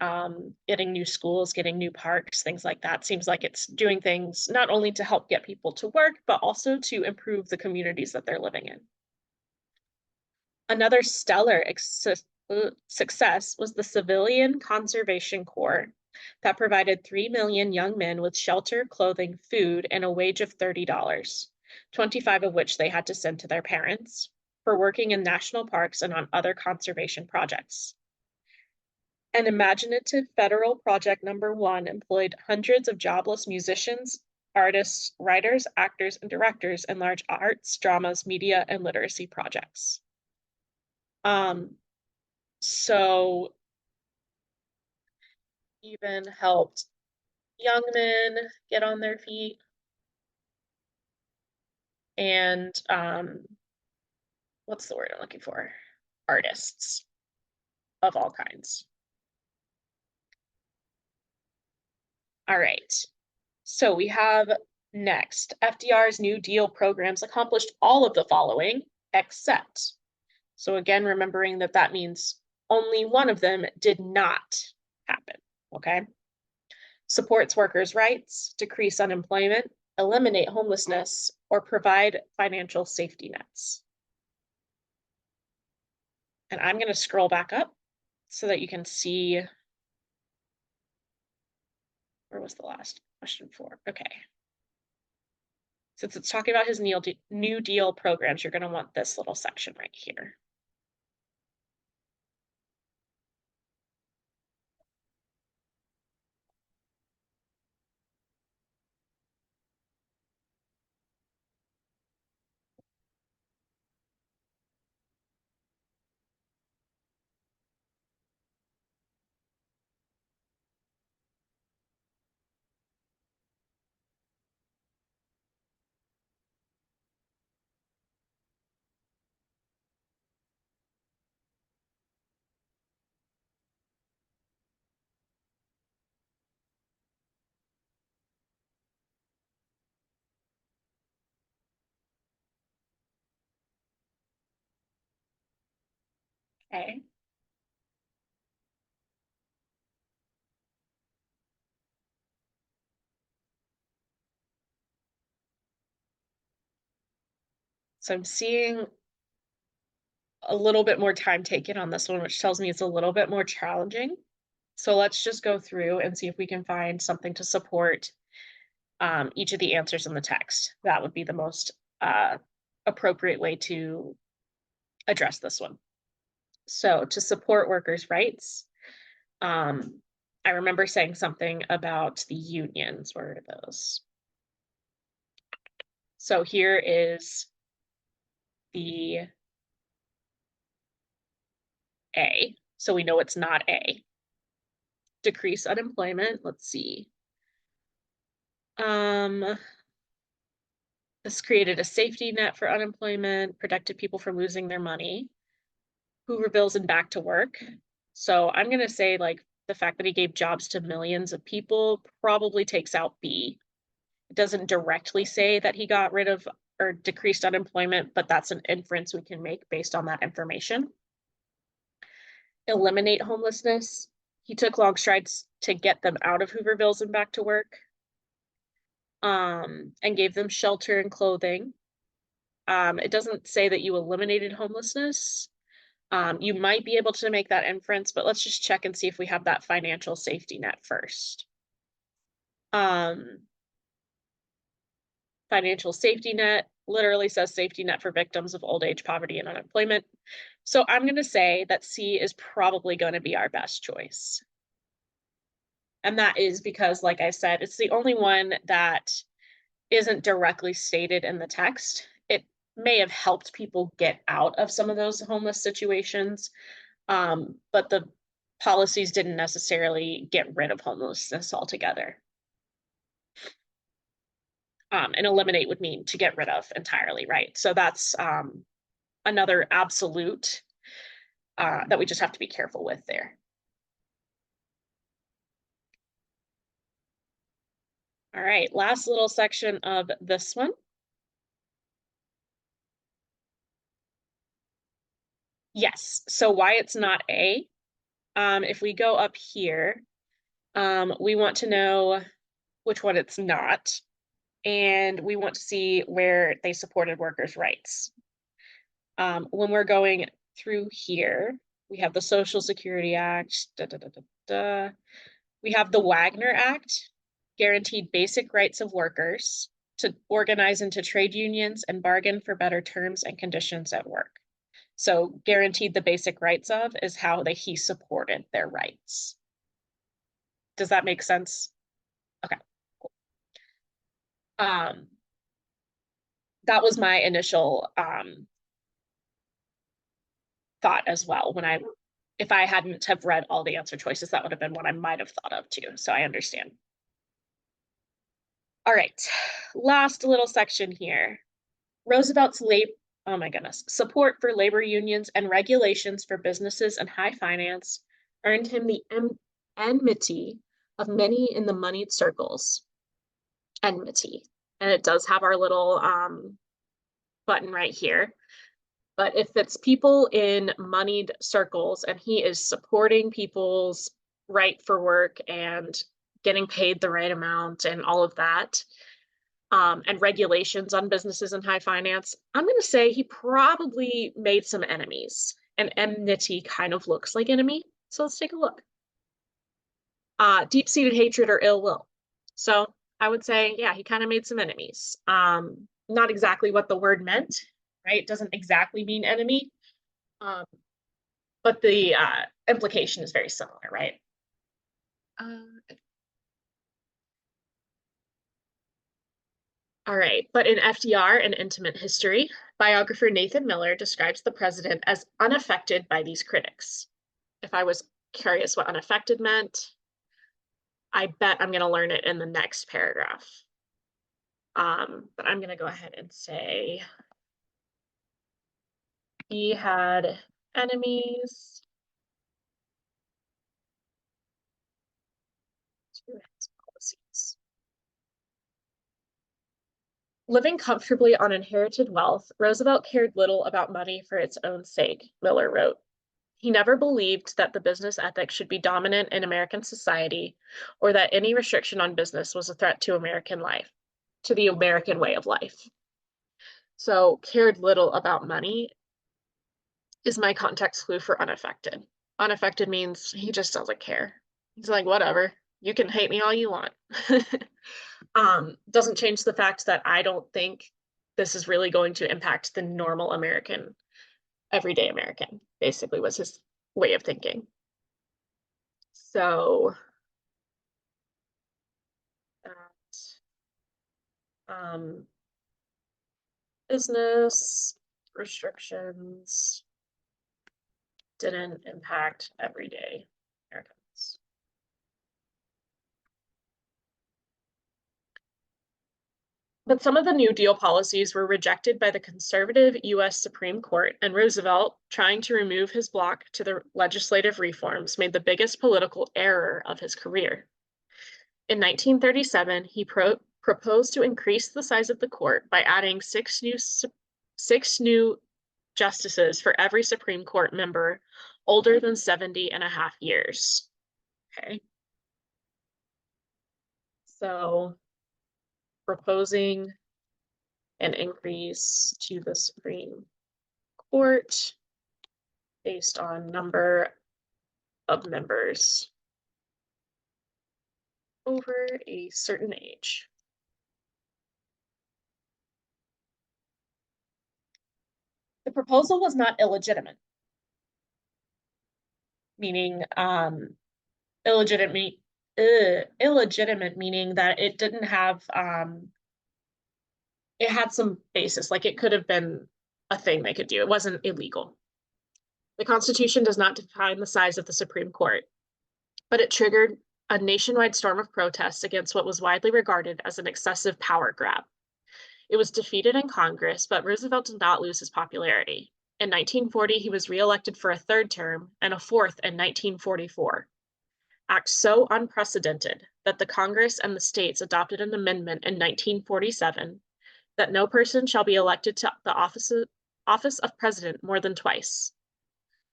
Getting new schools, getting new parks, things like that seems like it's doing things not only to help get people to work, but also to improve the communities that they're living in. Another stellar success was the Civilian Conservation Corps that provided 3 million young men with shelter, clothing, food, and a wage of $30, 25 of which they had to send to their parents, for working in national parks and on other conservation projects. An imaginative federal project number 1 employed hundreds of jobless musicians, artists, writers, actors, and directors in large arts, dramas, media, and literacy projects. So even helped young men get on their feet and what's the word I'm looking for? Artists of all kinds. All right. So we have next, FDR's New Deal programs accomplished all of the following except. So again, remembering that that means only one of them did not happen, okay? Supports workers' rights, decrease unemployment, eliminate homelessness, or provide financial safety nets. And I'm going to scroll back up so that you can see, where was the last question for? Okay. Since it's talking about his New Deal programs, you're going to want this little section right here. Okay. So I'm seeing a little bit more time taken on this one, which tells me it's a little bit more challenging. So let's just go through and see if we can find something to support each of the answers in the text. That would be the most appropriate way to address this one. So to support workers' rights, I remember saying something about the unions. Where are those? So here is the A. So we know it's not A. Decrease unemployment. Let's see. This created a safety net for unemployment, protected people from losing their money. Hoover bills and back to work. So I'm going to say like the fact that he gave jobs to millions of people probably takes out B. It doesn't directly say that he got rid of or decreased unemployment, but that's an inference we can make based on that information. Eliminate homelessness. He took long strides to get them out of Hoovervilles and back to work, and gave them shelter and clothing. It doesn't say that you eliminated homelessness. You might be able to make that inference, but let's just check and see if we have that financial safety net first. Financial safety net literally says safety net for victims of old age, poverty, and unemployment. So I'm going to say that C is probably going to be our best choice. And that is because, like I said, it's the only one that isn't directly stated in the text. It may have helped people get out of some of those homeless situations, but the policies didn't necessarily get rid of homelessness altogether. And eliminate would mean to get rid of entirely, right? So that's another absolute that we just have to be careful with there. All right, last little section of this one. Yes, so why it's not A If we go up here, we want to know which one it's not, and we want to see where they supported workers' rights. When we're going through here, we have the Social Security Act, we have the Wagner Act, guaranteed basic rights of workers to organize into trade unions and bargain for better terms and conditions at work. So guaranteed the basic rights of is how he supported their rights. Does that make sense? Okay. That was my initial thought as well. If I hadn't have read all the answer choices, that would have been what I might have thought of too. So I understand. All right, last little section here. Roosevelt's oh my goodness, support for labor unions and regulations for businesses and high finance earned him the enmity of many in the moneyed circles. Enmity. And it does have our little button right here. But if it's people in moneyed circles and he is supporting people's right for work and getting paid the right amount and all of that, and regulations on businesses and high finance, I'm going to say he probably made some enemies. And enmity kind of looks like enemy. So let's take a look. Deep-seated hatred or ill will. So I would say, yeah, he kind of made some enemies. Not exactly what the word meant, right? It doesn't exactly mean enemy, but the implication is very similar, right? All right, but in FDR, An Intimate History, biographer Nathan Miller describes the president as unaffected by these critics. If I was curious what unaffected meant, I bet I'm going to learn it in the next paragraph. But I'm going to go ahead and say he had enemies to his policies. Living comfortably on inherited wealth, Roosevelt cared little about money for its own sake, Miller wrote. He never believed that the business ethic should be dominant in American society or that any restriction on business was a threat to American life, to the American way of life. So cared little about money is my context clue for unaffected. Unaffected means he just doesn't care. He's like, whatever, you can hate me all you want. Doesn't change the fact that I don't think this is really going to impact the normal American, everyday American, basically was his way of thinking. So business restrictions didn't impact everyday Americans. But some of the New Deal policies were rejected by the conservative US Supreme Court, and Roosevelt, trying to remove his block to the legislative reforms, made the biggest political error of his career. In 1937, he proposed to increase the size of the court by adding six new justices for every Supreme Court member older than 70 and a half years. Okay. So proposing an increase to the Supreme Court based on number of members over a certain age. The proposal was not illegitimate, meaning illegitimate meaning that it didn't have it had some basis, like it could have been a thing they could do. It wasn't illegal. The Constitution does not define the size of the Supreme Court, but it triggered a nationwide storm of protests against what was widely regarded as an excessive power grab. It was defeated in Congress, but Roosevelt did not lose his popularity. In 1940, he was reelected for a third term and a fourth in 1944. Act so unprecedented that the Congress and the states adopted an amendment in 1947 that no person shall be elected to the office of president more than twice.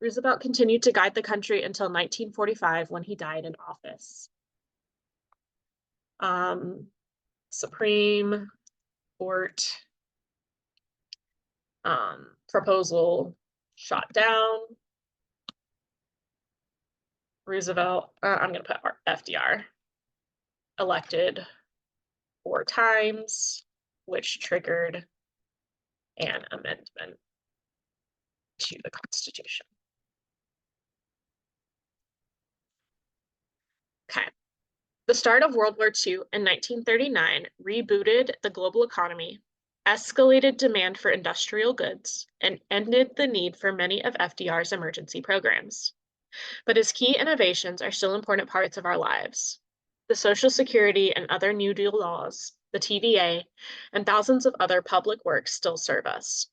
Roosevelt continued to guide the country until 1945 when he died in office. Supreme Court proposal shot down. Roosevelt, I'm going to put FDR, elected 4 times, which triggered an amendment to the Constitution. Okay. The start of World War II in 1939 rebooted the global economy, escalated demand for industrial goods, and ended the need for many of FDR's emergency programs. But his key innovations are still important parts of our lives. The Social Security and other New Deal laws, the TVA, and thousands of other public works still serve us.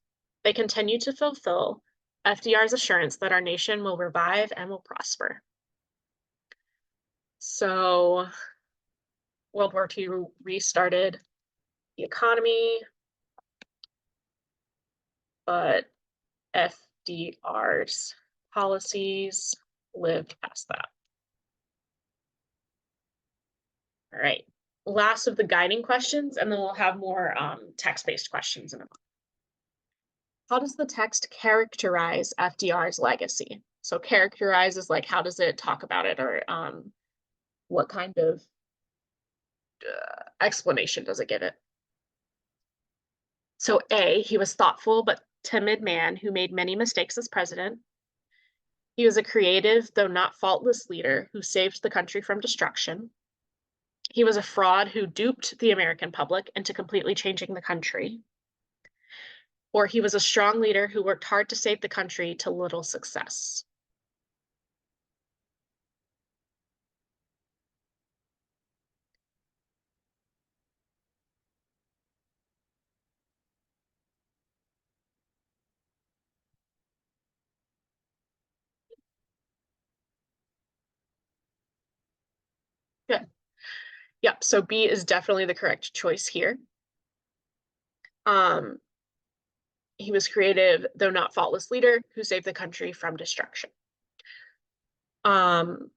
They continue to fulfill FDR's assurance that our nation will revive and will prosper. So World War II restarted the economy, but FDR's policies lived past that. All right, last of the guiding questions, and then we'll have more text-based questions in a moment. How does the text characterize FDR's legacy? So characterize is like, how does it talk about it, or what kind of explanation does it give it? So A, he was thoughtful but timid man who made many mistakes as president. He was a creative, though not faultless leader who saved the country from destruction. He was a fraud who duped the American public into completely changing the country. Or he was a strong leader who worked hard to save the country to little success. Good. Yep, so B is definitely the correct choice here. He was creative, though not faultless leader who saved the country from destruction. Thoughtful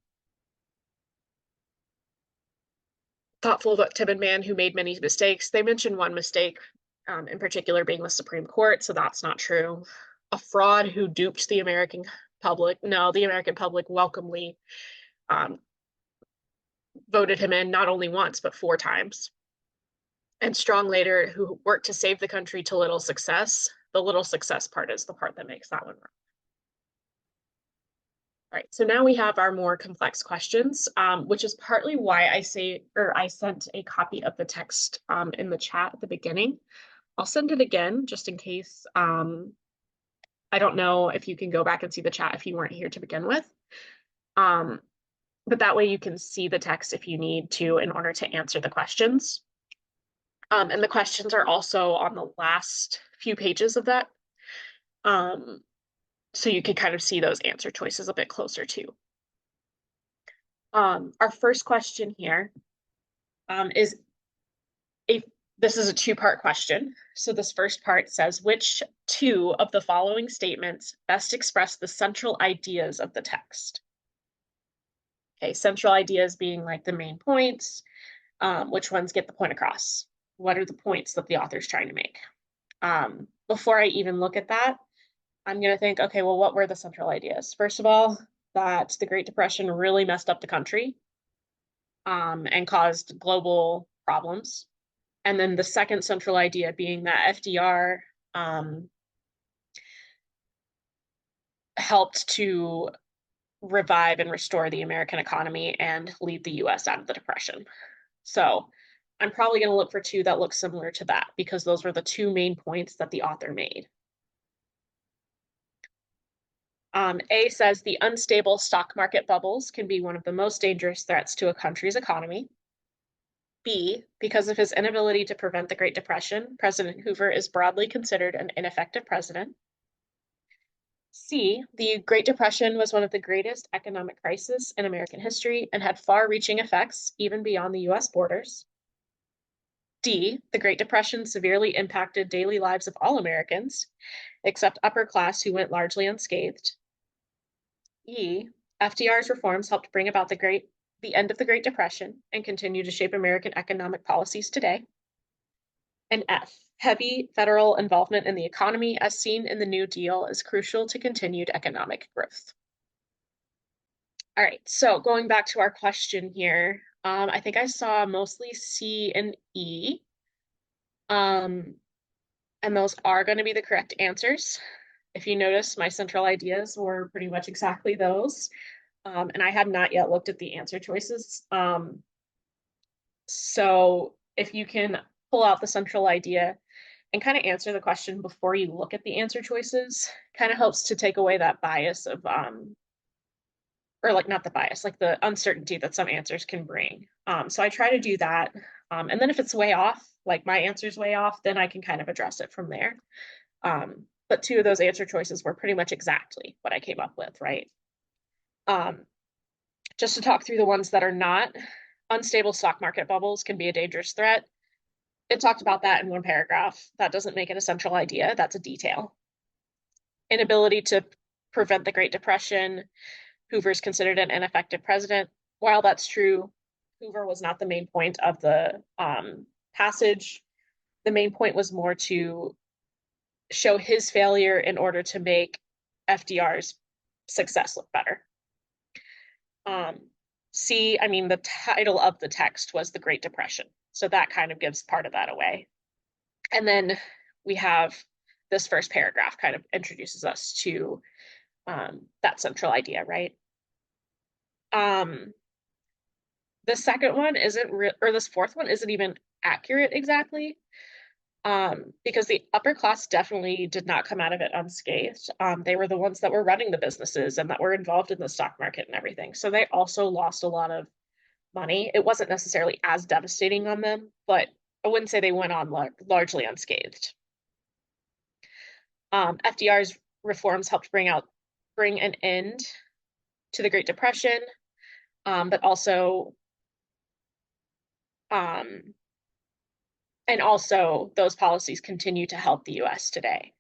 but timid man who made many mistakes. They mentioned one mistake in particular being the Supreme Court, so that's not true. A fraud who duped the American public. No, the American public welcomely voted him in not only once, but 4 times. And strong leader who worked to save the country to little success. The little success part is the part that makes that one wrong. All right, so now we have our more complex questions, which is partly why I sent a copy of the text in the chat at the beginning. I'll send it again just in case. I don't know if you can go back and see the chat if you weren't here to begin with. But that way you can see the text if you need to in order to answer the questions. And the questions are also on the last few pages of that. So you can kind of see those answer choices a bit closer too. Our first question here is this is a 2-part question. So this first part says, which 2 of the following statements best express the central ideas of the text? Okay, central ideas being like the main points. Which ones get the point across? What are the points that the author's trying to make? Before I even look at that, I'm going to think, okay, well, what were the central ideas? First of all, that the Great Depression really messed up the country and caused global problems. And then the second central idea being that FDR helped to revive and restore the American economy and lead the US out of the Depression. So I'm probably going to look for 2 that look similar to that because those were the 2 main points that the author made. A says the unstable stock market bubbles can be one of the most dangerous threats to a country's economy. B, because of his inability to prevent the Great Depression, President Hoover is broadly considered an ineffective president. C, the Great Depression was one of the greatest economic crises in American history and had far-reaching effects even beyond the US borders. D, the Great Depression severely impacted daily lives of all Americans, except upper class who went largely unscathed. E, FDR's reforms helped bring about the end of the Great Depression and continue to shape American economic policies today. And F, heavy federal involvement in the economy, as seen in the New Deal, is crucial to continued economic growth. All right, so going back to our question here, I think I saw mostly C and E, and those are going to be the correct answers. If you notice, my central ideas were pretty much exactly those, and I had not yet looked at the answer choices. So if you can pull out the central idea and kind of answer the question before you look at the answer choices, kind of helps to take away that bias of or like not the bias, like the uncertainty that some answers can bring. So I try to do that. And then if it's way off, like my answer's way off, then I can kind of address it from there. But two of those answer choices were pretty much exactly what I came up with, right? Just to talk through the ones that are not, unstable stock market bubbles can be a dangerous threat. It talked about that in one paragraph. That doesn't make it a central idea, that's a detail. Inability to prevent the Great Depression. Hoover's considered an ineffective president. While that's true, Hoover was not the main point of the passage. The main point was more to show his failure in order to make FDR's success look better. C, I mean, the title of the text was The Great Depression. So that kind of gives part of that away. And then we have this first paragraph kind of introduces us to that central idea, right? The second one isn't or this fourth one isn't even accurate exactly, because the upper class definitely did not come out of it unscathed. They were the ones that were running the businesses and that were involved in the stock market and everything. So they also lost a lot of money. It wasn't necessarily as devastating on them, but I wouldn't say they went on largely unscathed. FDR's reforms helped bring an end to the Great Depression, but also and also those policies continue to help the US today.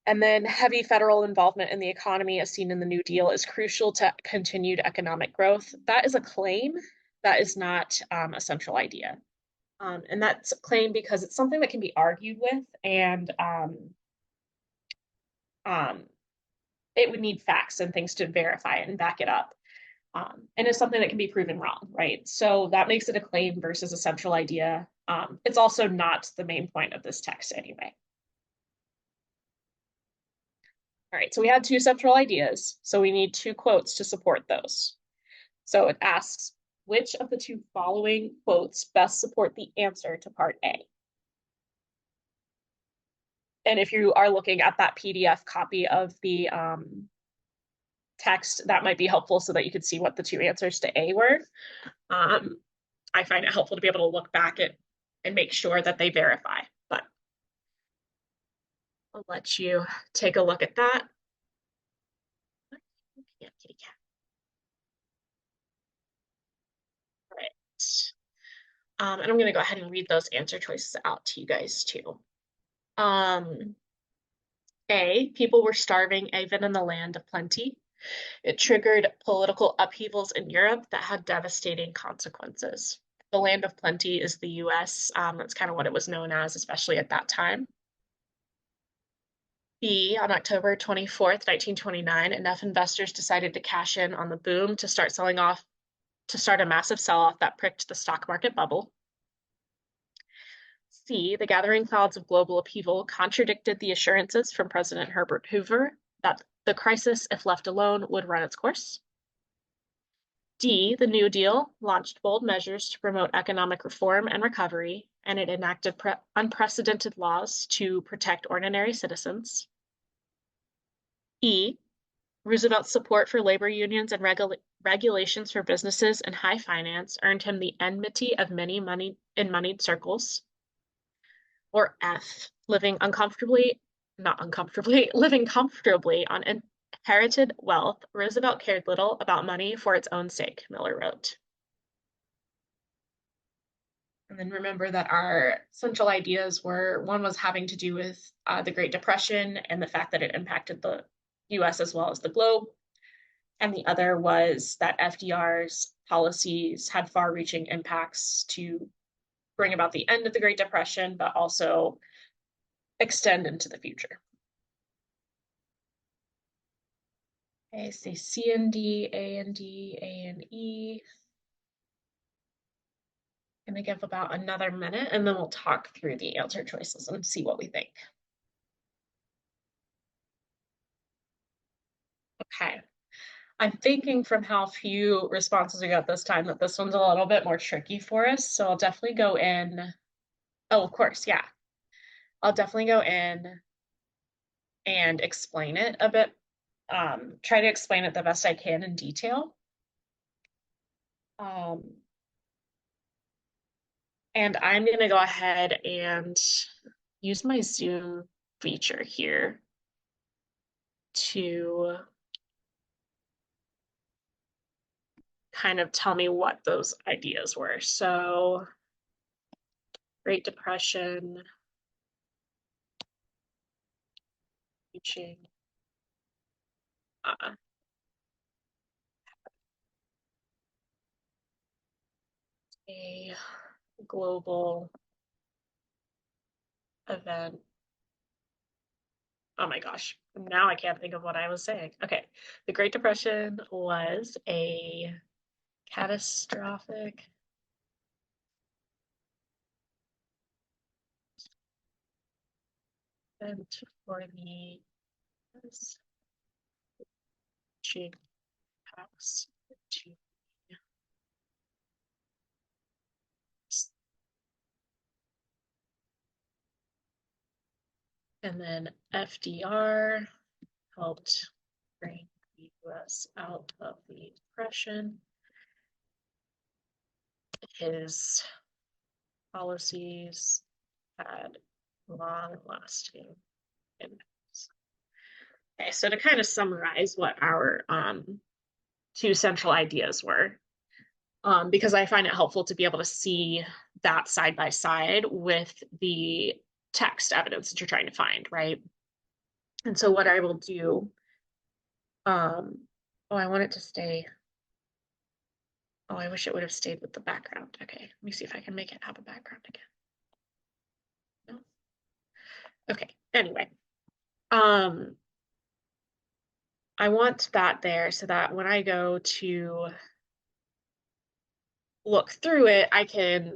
And then heavy federal involvement in the economy, as seen in the New Deal, is crucial to continued economic growth. That is a claim. That is not a central idea. And that's a claim because it's something that can be argued with, and it would need facts and things to verify it and back it up. And it's something that can be proven wrong, right? So that makes it a claim versus a central idea. It's also not the main point of this text anyway. All right, so we had two central ideas, so we need two quotes to support those. So it asks, which of the two following quotes best support the answer to part A? And if you are looking at that PDF copy of the text, that might be helpful so that you could see what the two answers to A were. I find it helpful to be able to look back at and make sure that they verify, but I'll let you take a look at that. Yeah, kitty cat. All right. And I'm going to go ahead and read those answer choices out to you guys too. A, people were starving even in the land of plenty. It triggered political upheavals in Europe that had devastating consequences. The land of plenty is the US. That's kind of what it was known as, especially at that time. B, on October 24th, 1929, enough investors decided to cash in on the boom to start a massive sell-off that pricked the stock market bubble. C, the gathering clouds of global upheaval contradicted the assurances from President Herbert Hoover that the crisis, if left alone, would run its course. D, the New Deal launched bold measures to promote economic reform and recovery, and it enacted unprecedented laws to protect ordinary citizens. E, Roosevelt's support for labor unions and regulations for businesses and high finance earned him the enmity of many moneyed circles. Or F, living comfortably on inherited wealth, Roosevelt cared little about money for its own sake, Miller wrote. And then remember that our central ideas were, one was having to do with the Great Depression and the fact that it impacted the US as well as the globe. and the other was that FDR's policies had far-reaching impacts to bring about the end of the Great Depression, but also extend into the future. Okay, say C and D, A and D, A and E. I'm gonna give about another minute and then we'll talk through the answer choices and see what we think. Okay. I'm thinking from how few responses we got this time that this one's a little bit more tricky for us. So I'll definitely go in. Oh, of course, yeah. I'll definitely go in and explain it a bit. Try to explain it the best I can in detail. And I'm going to go ahead and use my Zoom feature here to kind of tell me what those ideas were. So, Great Depression, reaching a global event. Oh my gosh, now I can't think of what I was saying. Okay, the Great Depression was a catastrophic event for the reaching house to and then FDR helped bring the US out of the Depression. His policies had long-lasting impacts. Okay, so to kind of summarize what our two central ideas were, because I find it helpful to be able to see that side by side with the text evidence that you're trying to find, right? And so what I will do, oh, I want it to stay. Oh, I wish it would have stayed with the background. Okay, let me see if I can make it have a background again. No? Okay, anyway. I want that there so that when I go to look through it, I can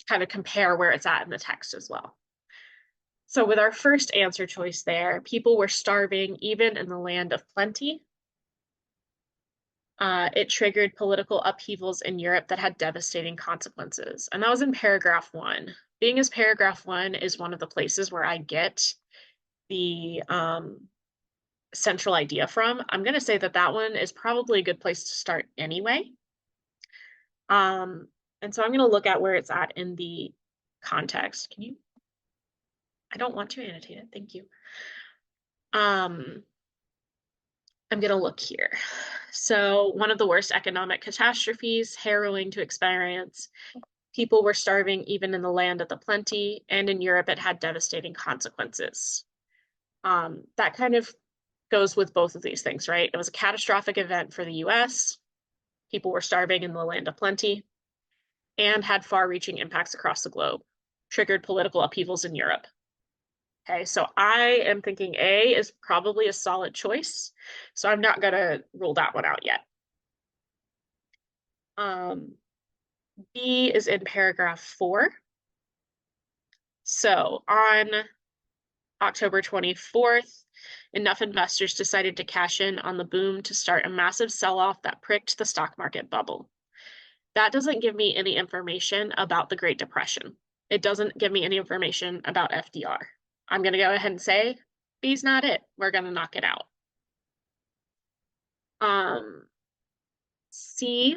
kind of compare where it's at in the text as well. So with our first answer choice there, people were starving even in the land of plenty. It triggered political upheavals in Europe that had devastating consequences. And that was in paragraph 1. Being as paragraph 1 is one of the places where I get the central idea from, I'm going to say that that one is probably a good place to start anyway. And so I'm going to look at where it's at in the context. Can you? I don't want to annotate it. Thank you. I'm going to look here. So one of the worst economic catastrophes, harrowing to experience. People were starving even in the land of the plenty, and in Europe it had devastating consequences. That kind of goes with both of these things, right? It was a catastrophic event for the US. People were starving in the land of plenty and had far-reaching impacts across the globe, triggered political upheavals in Europe. Okay, so I am thinking A is probably a solid choice, so I'm not going to rule that one out yet. B is in paragraph 4. So on October 24th, enough investors decided to cash in on the boom to start a massive sell-off that pricked the stock market bubble. That doesn't give me any information about the Great Depression. It doesn't give me any information about FDR. I'm going to go ahead and say B's not it. We're going to knock it out. C,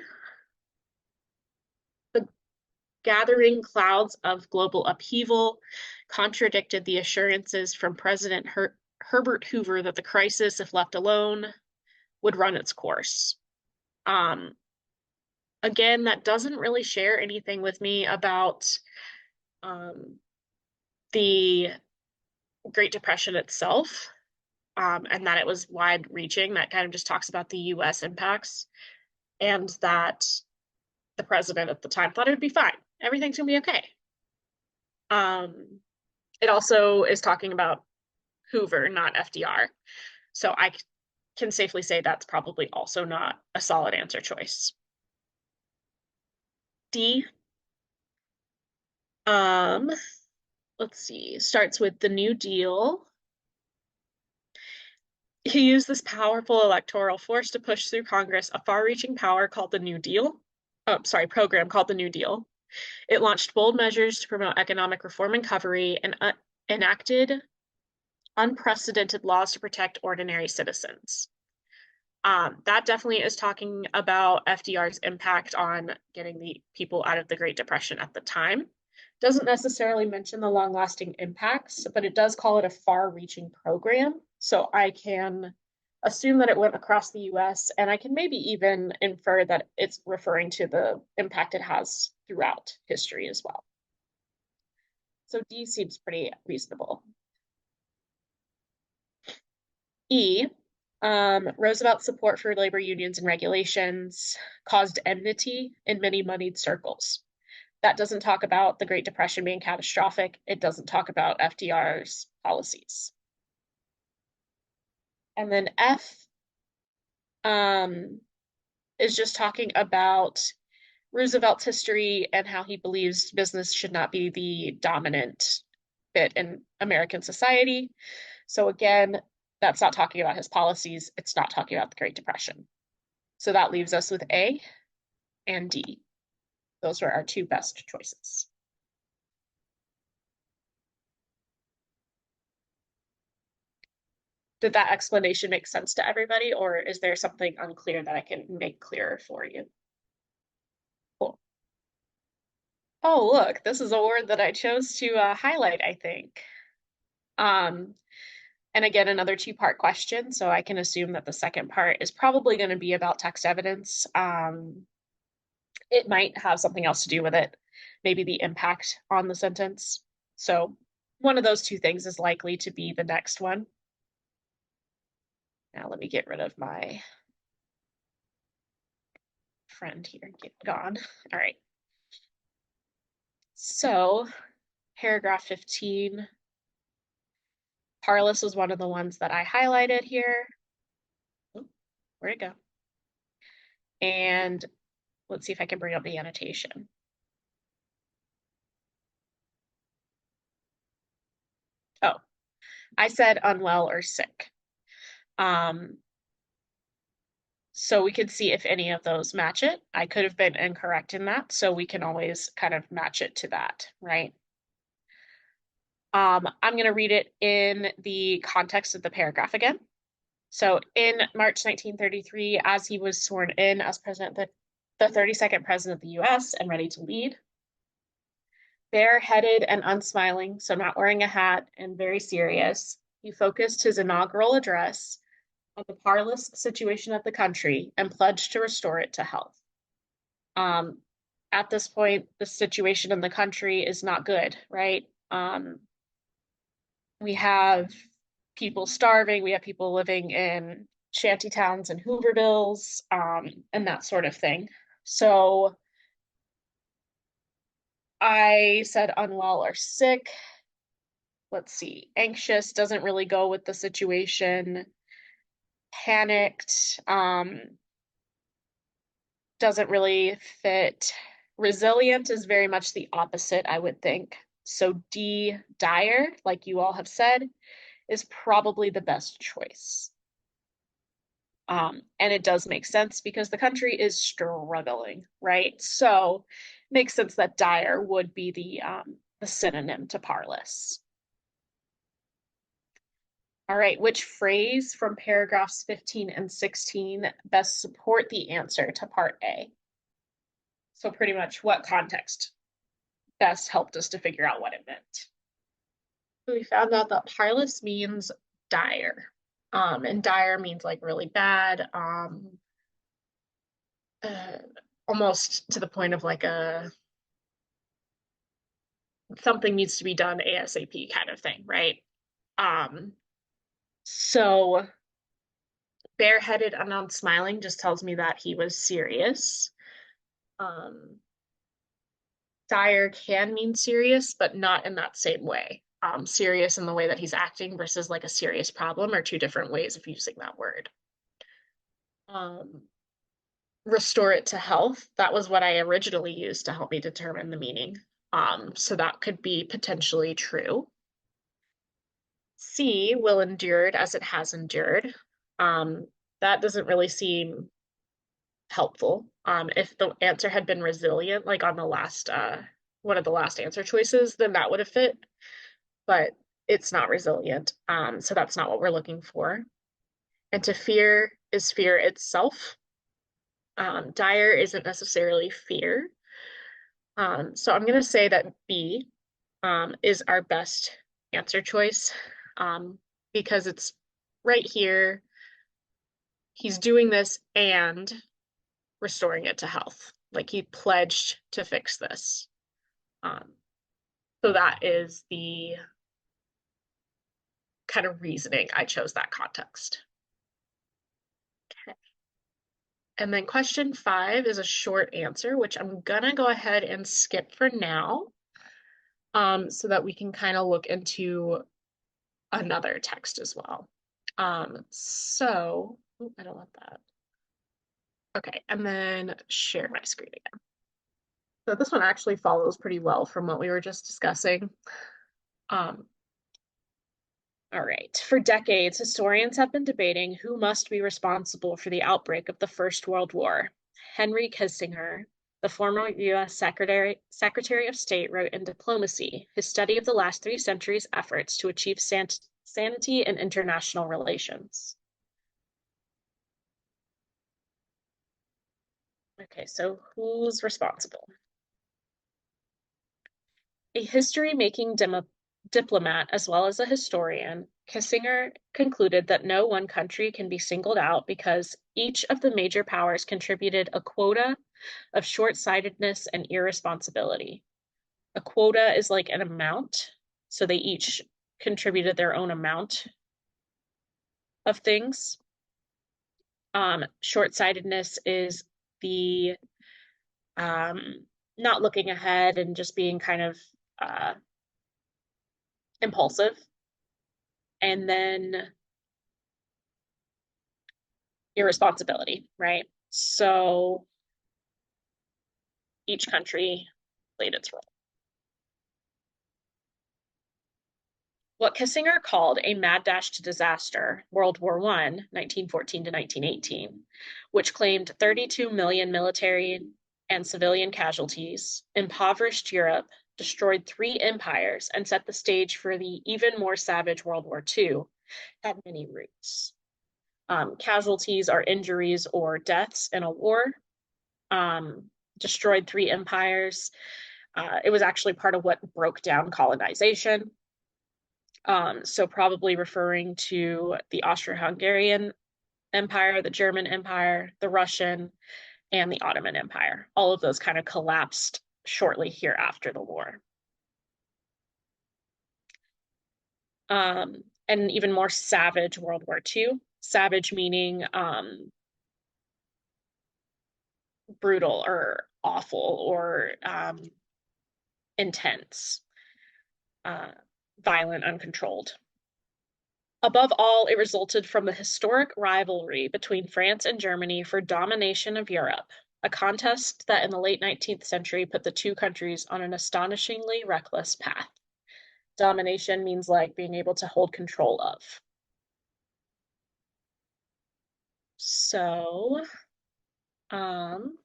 the gathering clouds of global upheaval contradicted the assurances from President Herbert Hoover that the crisis, if left alone, would run its course. Again, that doesn't really share anything with me about the Great Depression itself. and that it was wide-reaching. That kind of just talks about the US impacts, and that the president at the time thought it would be fine. Everything's gonna be okay. It also is talking about Hoover, not FDR. So I can safely say that's probably also not a solid answer choice. D, let's see, starts with the New Deal. He used this powerful electoral force to push through Congress a far-reaching power called the New Deal. Oh, sorry, program called the New Deal. It launched bold measures to promote economic reform and recovery and enacted unprecedented laws to protect ordinary citizens. That definitely is talking about FDR's impact on getting the people out of the Great Depression at the time. Doesn't necessarily mention the long-lasting impacts, but it does call it a far-reaching program. So I can assume that it went across the US, and I can maybe even infer that it's referring to the impact it has throughout history as well. So D seems pretty reasonable. E, Roosevelt's support for labor unions and regulations caused enmity in many moneyed circles. That doesn't talk about the Great Depression being catastrophic. It doesn't talk about FDR's policies. And then F is just talking about Roosevelt's history and how he believes business should not be the dominant bit in American society. So again, that's not talking about his policies. It's not talking about the Great Depression. So that leaves us with A and D. Those were our two best choices. Did that explanation make sense to everybody, or is there something unclear that I can make clearer for you? Cool. Oh, look, this is a word that I chose to highlight, I think. And again, another two-part question, so I can assume that the second part is probably going to be about text evidence. It might have something else to do with it, maybe the impact on the sentence. So one of those two things is likely to be the next one. Now let me get rid of my friend here, get gone. All right. So paragraph 15, Parlous was one of the ones that I highlighted here. Oh, where'd it go? And let's see if I can bring up the annotation. Oh, I said unwell or sick. So we could see if any of those match it. I could have been incorrect in that, so we can always kind of match it to that, right? I'm going to read it in the context of the paragraph again. So in March 1933, as he was sworn in as president, the 32nd president of the US and ready to lead, bareheaded and unsmiling, so not wearing a hat and very serious, he focused his inaugural address on the parlous situation of the country and pledged to restore it to health. At this point, the situation in the country is not good, right? We have people starving, we have people living in shanty towns and Hoovervilles, and that sort of thing. So I said unwell or sick. Let's see, anxious doesn't really go with the situation. Panicked doesn't really fit. Resilient is very much the opposite, I would think. So D, dire, like you all have said, is probably the best choice. And it does make sense because the country is struggling, right? So it makes sense that dire would be the synonym to parlous. All right, which phrase from paragraphs 15 and 16 best support the answer to part A? So pretty much what context best helped us to figure out what it meant. We found out that parlous means dire. And dire means like really bad, almost to the point of like something needs to be done ASAP kind of thing, right? So bareheaded and unsmiling just tells me that he was serious. Um, dire can mean serious, but not in that same way. Serious in the way that he's acting versus like a serious problem are two different ways of using that word. Um, restore it to health. That was what I originally used to help me determine the meaning. So that could be potentially true. C, will endured as it has endured. That doesn't really seem helpful. If the answer had been resilient, like on the last one of the last answer choices, then that would have fit, but it's not resilient. So that's not what we're looking for. And to fear is fear itself. Dire isn't necessarily fear. So I'm going to say that B is our best answer choice because it's right here. He's doing this and restoring it to health. Like he pledged to fix this. Um, so that is the kind of reasoning I chose that context. Okay. And then question 5 is a short answer, which I'm gonna go ahead and skip for now, so that we can kind of look into another text as well. I don't want that. Okay, and then share my screen again. So this one actually follows pretty well from what we were just discussing. Um, all right. For decades, historians have been debating who must be responsible for the outbreak of the First World War. Henry Kissinger, the former U.S. Secretary of State, wrote in Diplomacy, his study of the last 3 centuries' efforts to achieve sanity in international relations. Okay, so who's responsible? A history-making diplomat as well as a historian, Kissinger concluded that no one country can be singled out because each of the major powers contributed a quota of short-sightedness and irresponsibility. A quota is like an amount, so they each contributed their own amount of things. Short-sightedness is the not looking ahead and just being kind of impulsive. And then irresponsibility, right? So each country played its role. What Kissinger called a mad dash to disaster, World War I, 1914 to 1918, which claimed 32 million military and civilian casualties, impoverished Europe, destroyed 3 empires, and set the stage for the even more savage World War II, had many roots. Casualties are injuries or deaths in a war. Destroyed 3 empires. It was actually part of what broke down colonization. So probably referring to the Austro-Hungarian Empire, the German Empire, the Russian, and the Ottoman Empire. All of those kind of collapsed shortly here after the war. And even more savage World War II. Savage meaning brutal or awful or intense, violent, uncontrolled. Above all, it resulted from the historic rivalry between France and Germany for domination of Europe, a contest that in the late 19th century put the 2 countries on an astonishingly reckless path. Domination means like being able to hold control of. So, um,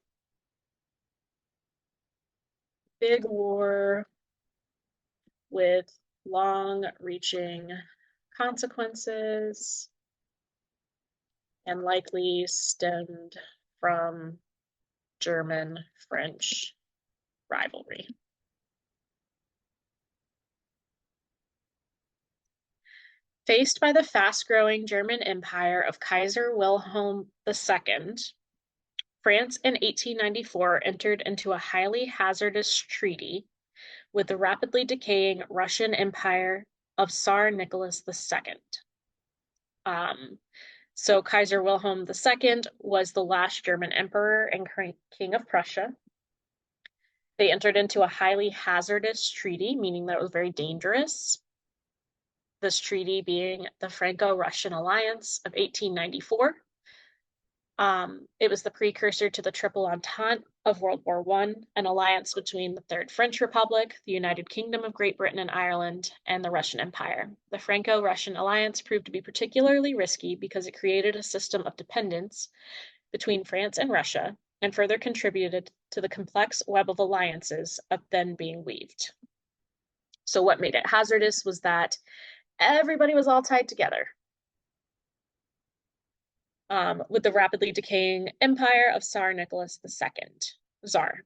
big war with long-reaching consequences and likely stemmed from German-French rivalry. Faced by the fast-growing German Empire of Kaiser Wilhelm II, France in 1894 entered into a highly hazardous treaty with the rapidly decaying Russian Empire of Tsar Nicholas II. So Kaiser Wilhelm II was the last German emperor and king of Prussia. They entered into a highly hazardous treaty, meaning that it was very dangerous. This treaty being the Franco-Russian Alliance of 1894. It was the precursor to the Triple Entente of World War I, an alliance between the Third French Republic, the United Kingdom of Great Britain and Ireland, and the Russian Empire. The Franco-Russian alliance proved to be particularly risky because it created a system of dependence between France and Russia and further contributed to the complex web of alliances then being weaved. So what made it hazardous was that everybody was all tied together. With the rapidly decaying empire of Tsar Nicholas II. Tsar.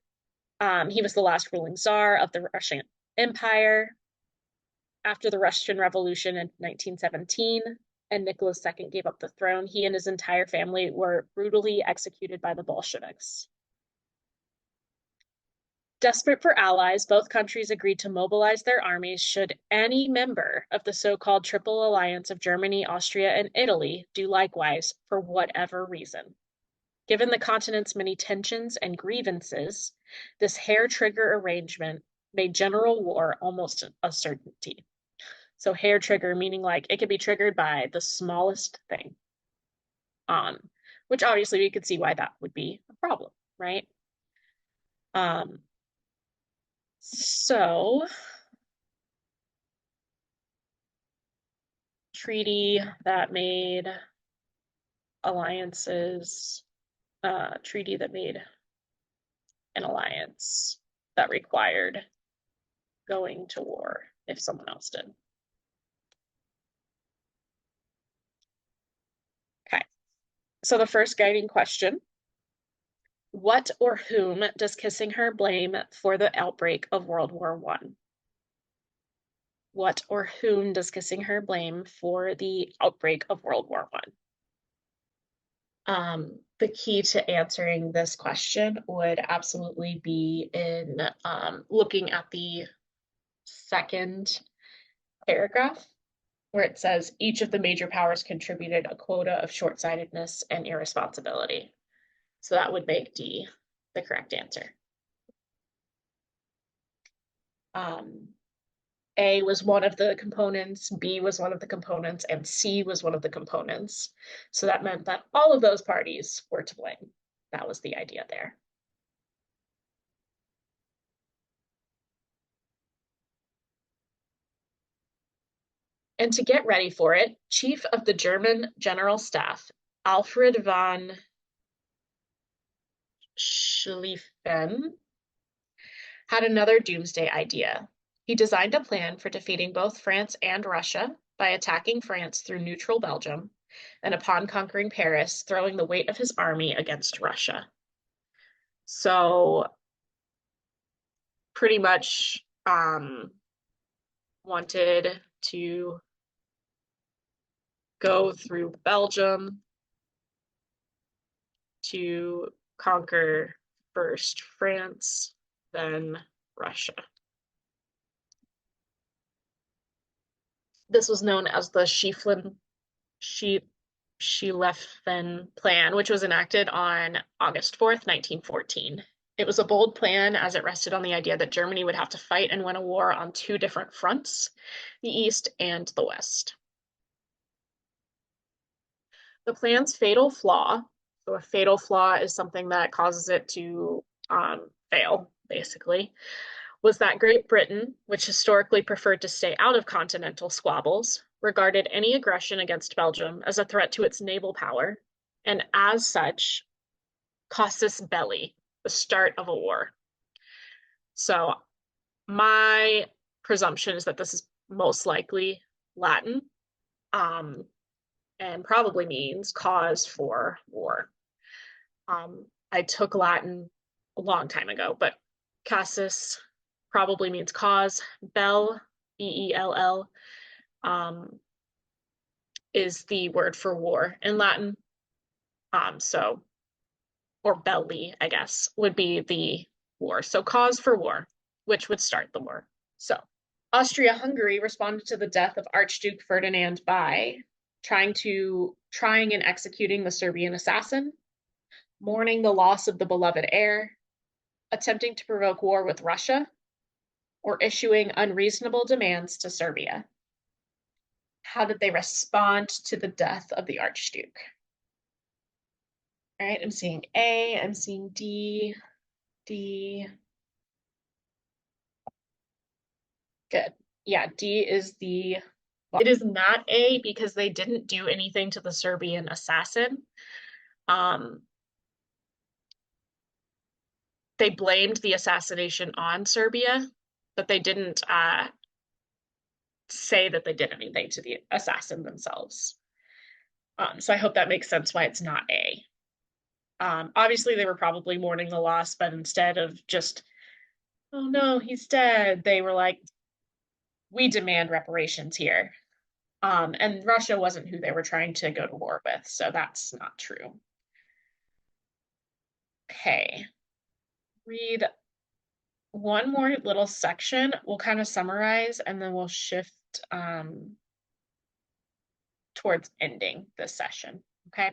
He was the last ruling Tsar of the Russian Empire after the Russian Revolution in 1917, and Nicholas II gave up the throne. He and his entire family were brutally executed by the Bolsheviks. Desperate for allies, both countries agreed to mobilize their armies should any member of the so-called Triple Alliance of Germany, Austria, and Italy do likewise for whatever reason. Given the continent's many tensions and grievances, this hair-trigger arrangement made general war almost a certainty. So hair-trigger meaning like it could be triggered by the smallest thing. Which obviously we could see why that would be a problem, right? So, treaty that made alliances, treaty that made an alliance that required going to war if someone else did. Okay, so the first guiding question, what or whom does Kissinger blame for the outbreak of World War I? What or whom does Kissinger blame for the outbreak of World War I? The key to answering this question would absolutely be in looking at the second paragraph, where it says each of the major powers contributed a quota of short-sightedness and irresponsibility. So that would make D the correct answer. A was one of the components, B was one of the components, and C was one of the components. So that meant that all of those parties were to blame. That was the idea there. And to get ready for it, Chief of the German General Staff, Alfred von Schlieffen, had another doomsday idea. He designed a plan for defeating both France and Russia by attacking France through neutral Belgium, and upon conquering Paris, throwing the weight of his army against Russia. So pretty much wanted to go through Belgium to conquer first France, then Russia. This was known as the Schlieffen Plan, which was enacted on August 4th, 1914. It was a bold plan as it rested on the idea that Germany would have to fight and win a war on two different fronts, the East and the West. The plan's fatal flaw, so a fatal flaw is something that causes it to fail, basically, was that Great Britain, which historically preferred to stay out of continental squabbles, regarded any aggression against Belgium as a threat to its naval power, and as such, casus belli, the start of a war. So my presumption is that this is most likely Latin, and probably means cause for war. I took Latin a long time ago, but casus probably means cause. Bell, B-E-L-L, is the word for war in Latin. Or belli, I guess, would be the war. So cause for war, which would start the war. So Austria-Hungary responded to the death of Archduke Ferdinand by trying and executing the Serbian assassin, mourning the loss of the beloved heir, attempting to provoke war with Russia, or issuing unreasonable demands to Serbia. How did they respond to the death of the Archduke? All right, I'm seeing A, I'm seeing D, D. Good. Yeah, D is the, well, it is not A because they didn't do anything to the Serbian assassin. They blamed the assassination on Serbia, but they didn't say that they did anything to the assassin themselves. So I hope that makes sense why it's not A. Obviously, they were probably mourning the loss, but instead of just, oh no, he's dead, they were like, we demand reparations here. And Russia wasn't who they were trying to go to war with, so that's not true. Okay, read one more little section. We'll kind of summarize, and then we'll shift towards ending this session, okay?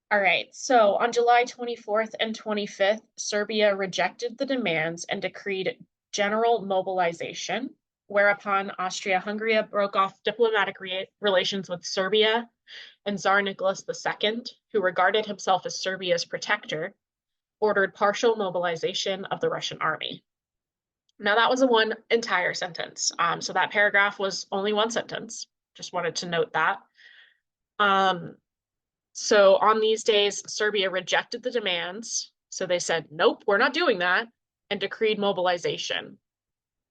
All right, so on July 24th and 25th, Serbia rejected the demands and decreed general mobilization, whereupon Austria-Hungary broke off diplomatic relations with Serbia, and Tsar Nicholas II, who regarded himself as Serbia's protector, ordered partial mobilization of the Russian army. Now that was a one entire sentence. So that paragraph was only one sentence. Just wanted to note that. So on these days, Serbia rejected the demands. So they said, nope, we're not doing that, and decreed mobilization.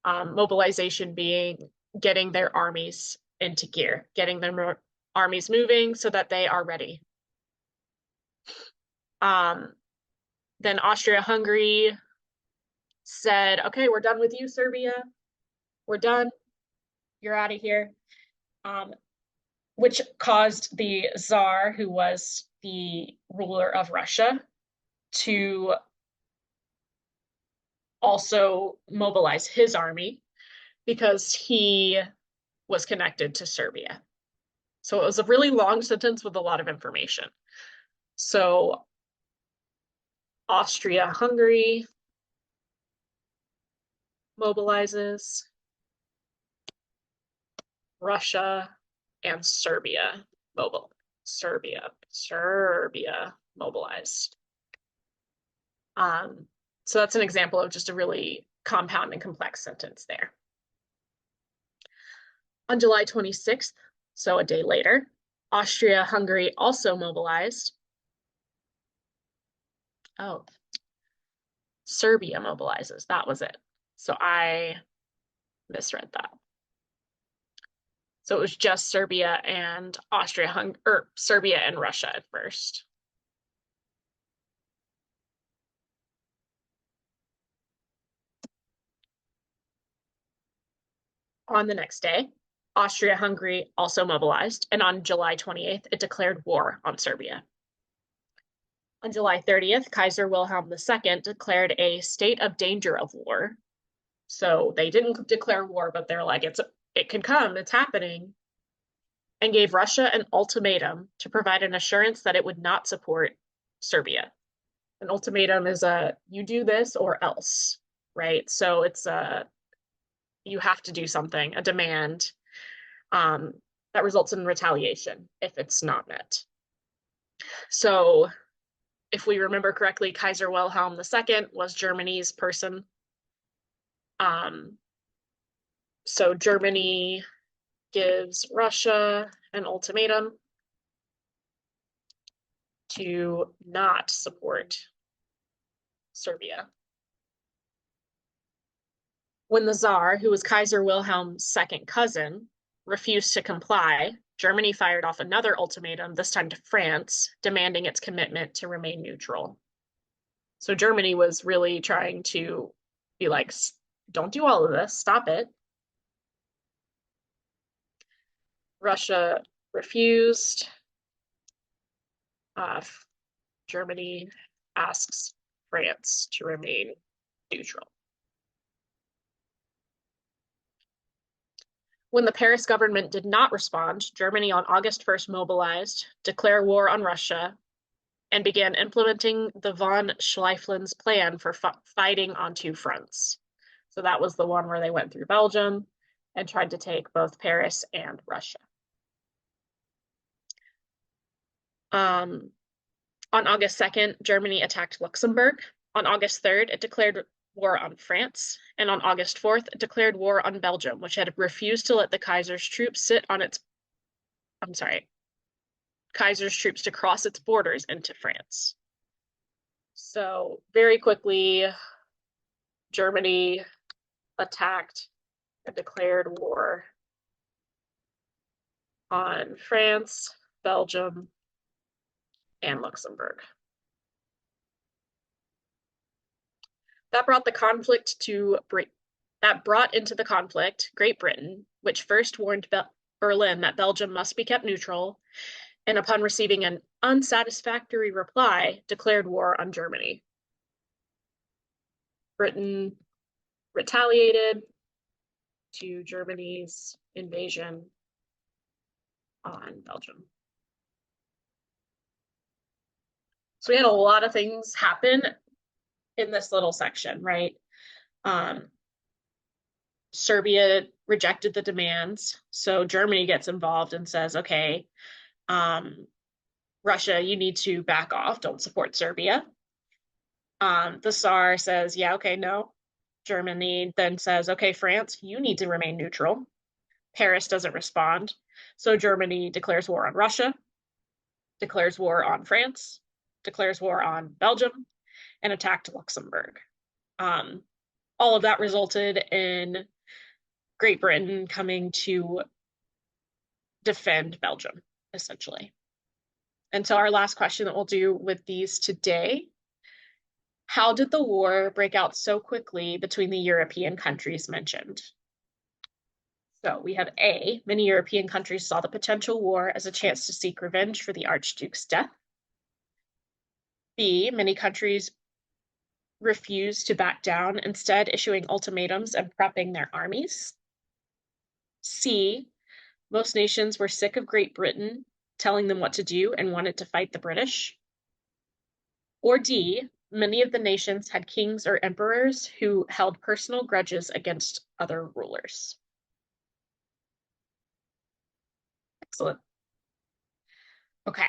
Mobilization being getting their armies into gear, getting their armies moving so that they are ready. Then Austria-Hungary said, okay, we're done with you, Serbia. We're done. You're out of here. Which caused the Tsar, who was the ruler of Russia, to also mobilize his army because he was connected to Serbia. So it was a really long sentence with a lot of information. So Austria-Hungary mobilizes, Russia and Serbia mobilized. So that's an example of just a really compound and complex sentence there. On July 26th, so a day later, Austria-Hungary also mobilized. Oh, Serbia mobilizes. That was it. So I misread that. So it was just Serbia and Austria-Hungary, or Serbia and Russia at first. On the next day, Austria-Hungary also mobilized, and on July 28th, it declared war on Serbia. On July 30th, Kaiser Wilhelm II declared a state of danger of war. So they didn't declare war, but they're like, it can come, it's happening, and gave Russia an ultimatum to provide an assurance that it would not support Serbia. An ultimatum is you do this or else, right? So it's you have to do something, a demand that results in retaliation if it's not met. So if we remember correctly, Kaiser Wilhelm II was Germany's person. So Germany gives Russia an ultimatum to not support Serbia. When the Tsar, who was Kaiser Wilhelm's second cousin, refused to comply, Germany fired off another ultimatum, this time to France, demanding its commitment to remain neutral. So Germany was really trying to be like, don't do all of this, stop it. Russia refused. Germany asks France to remain neutral. When the Paris government did not respond, Germany on August 1st mobilized, declared war on Russia, and began implementing the von Schleifelen's plan for fighting on two fronts. So that was the one where they went through Belgium and tried to take both Paris and Russia. On August 2nd, Germany attacked Luxembourg. On August 3rd, it declared war on France. And on August 4th, it declared war on Belgium, which had refused to let the Kaiser's troops Kaiser's troops to cross its borders into France. So very quickly, Germany attacked and declared war on France, Belgium, and Luxembourg. That brought into the conflict Great Britain, which first warned Berlin that Belgium must be kept neutral, and upon receiving an unsatisfactory reply, declared war on Germany. Britain retaliated to Germany's invasion on Belgium. So we had a lot of things happen in this little section, right? Serbia rejected the demands, so Germany gets involved and says, okay, Russia, you need to back off, don't support Serbia. The Tsar says, yeah, okay, no. Germany then says, okay, France, you need to remain neutral. Paris doesn't respond. So Germany declares war on Russia, declares war on France, declares war on Belgium, and attacked Luxembourg. All of that resulted in Great Britain coming to defend Belgium, essentially. And so our last question that we'll do with these today, how did the war break out so quickly between the European countries mentioned? So we have A, many European countries saw the potential war as a chance to seek revenge for the Archduke's death. B, many countries refused to back down, instead issuing ultimatums and prepping their armies. C, most nations were sick of Great Britain telling them what to do and wanted to fight the British. Or D, many of the nations had kings or emperors who held personal grudges against other rulers. Excellent. Okay,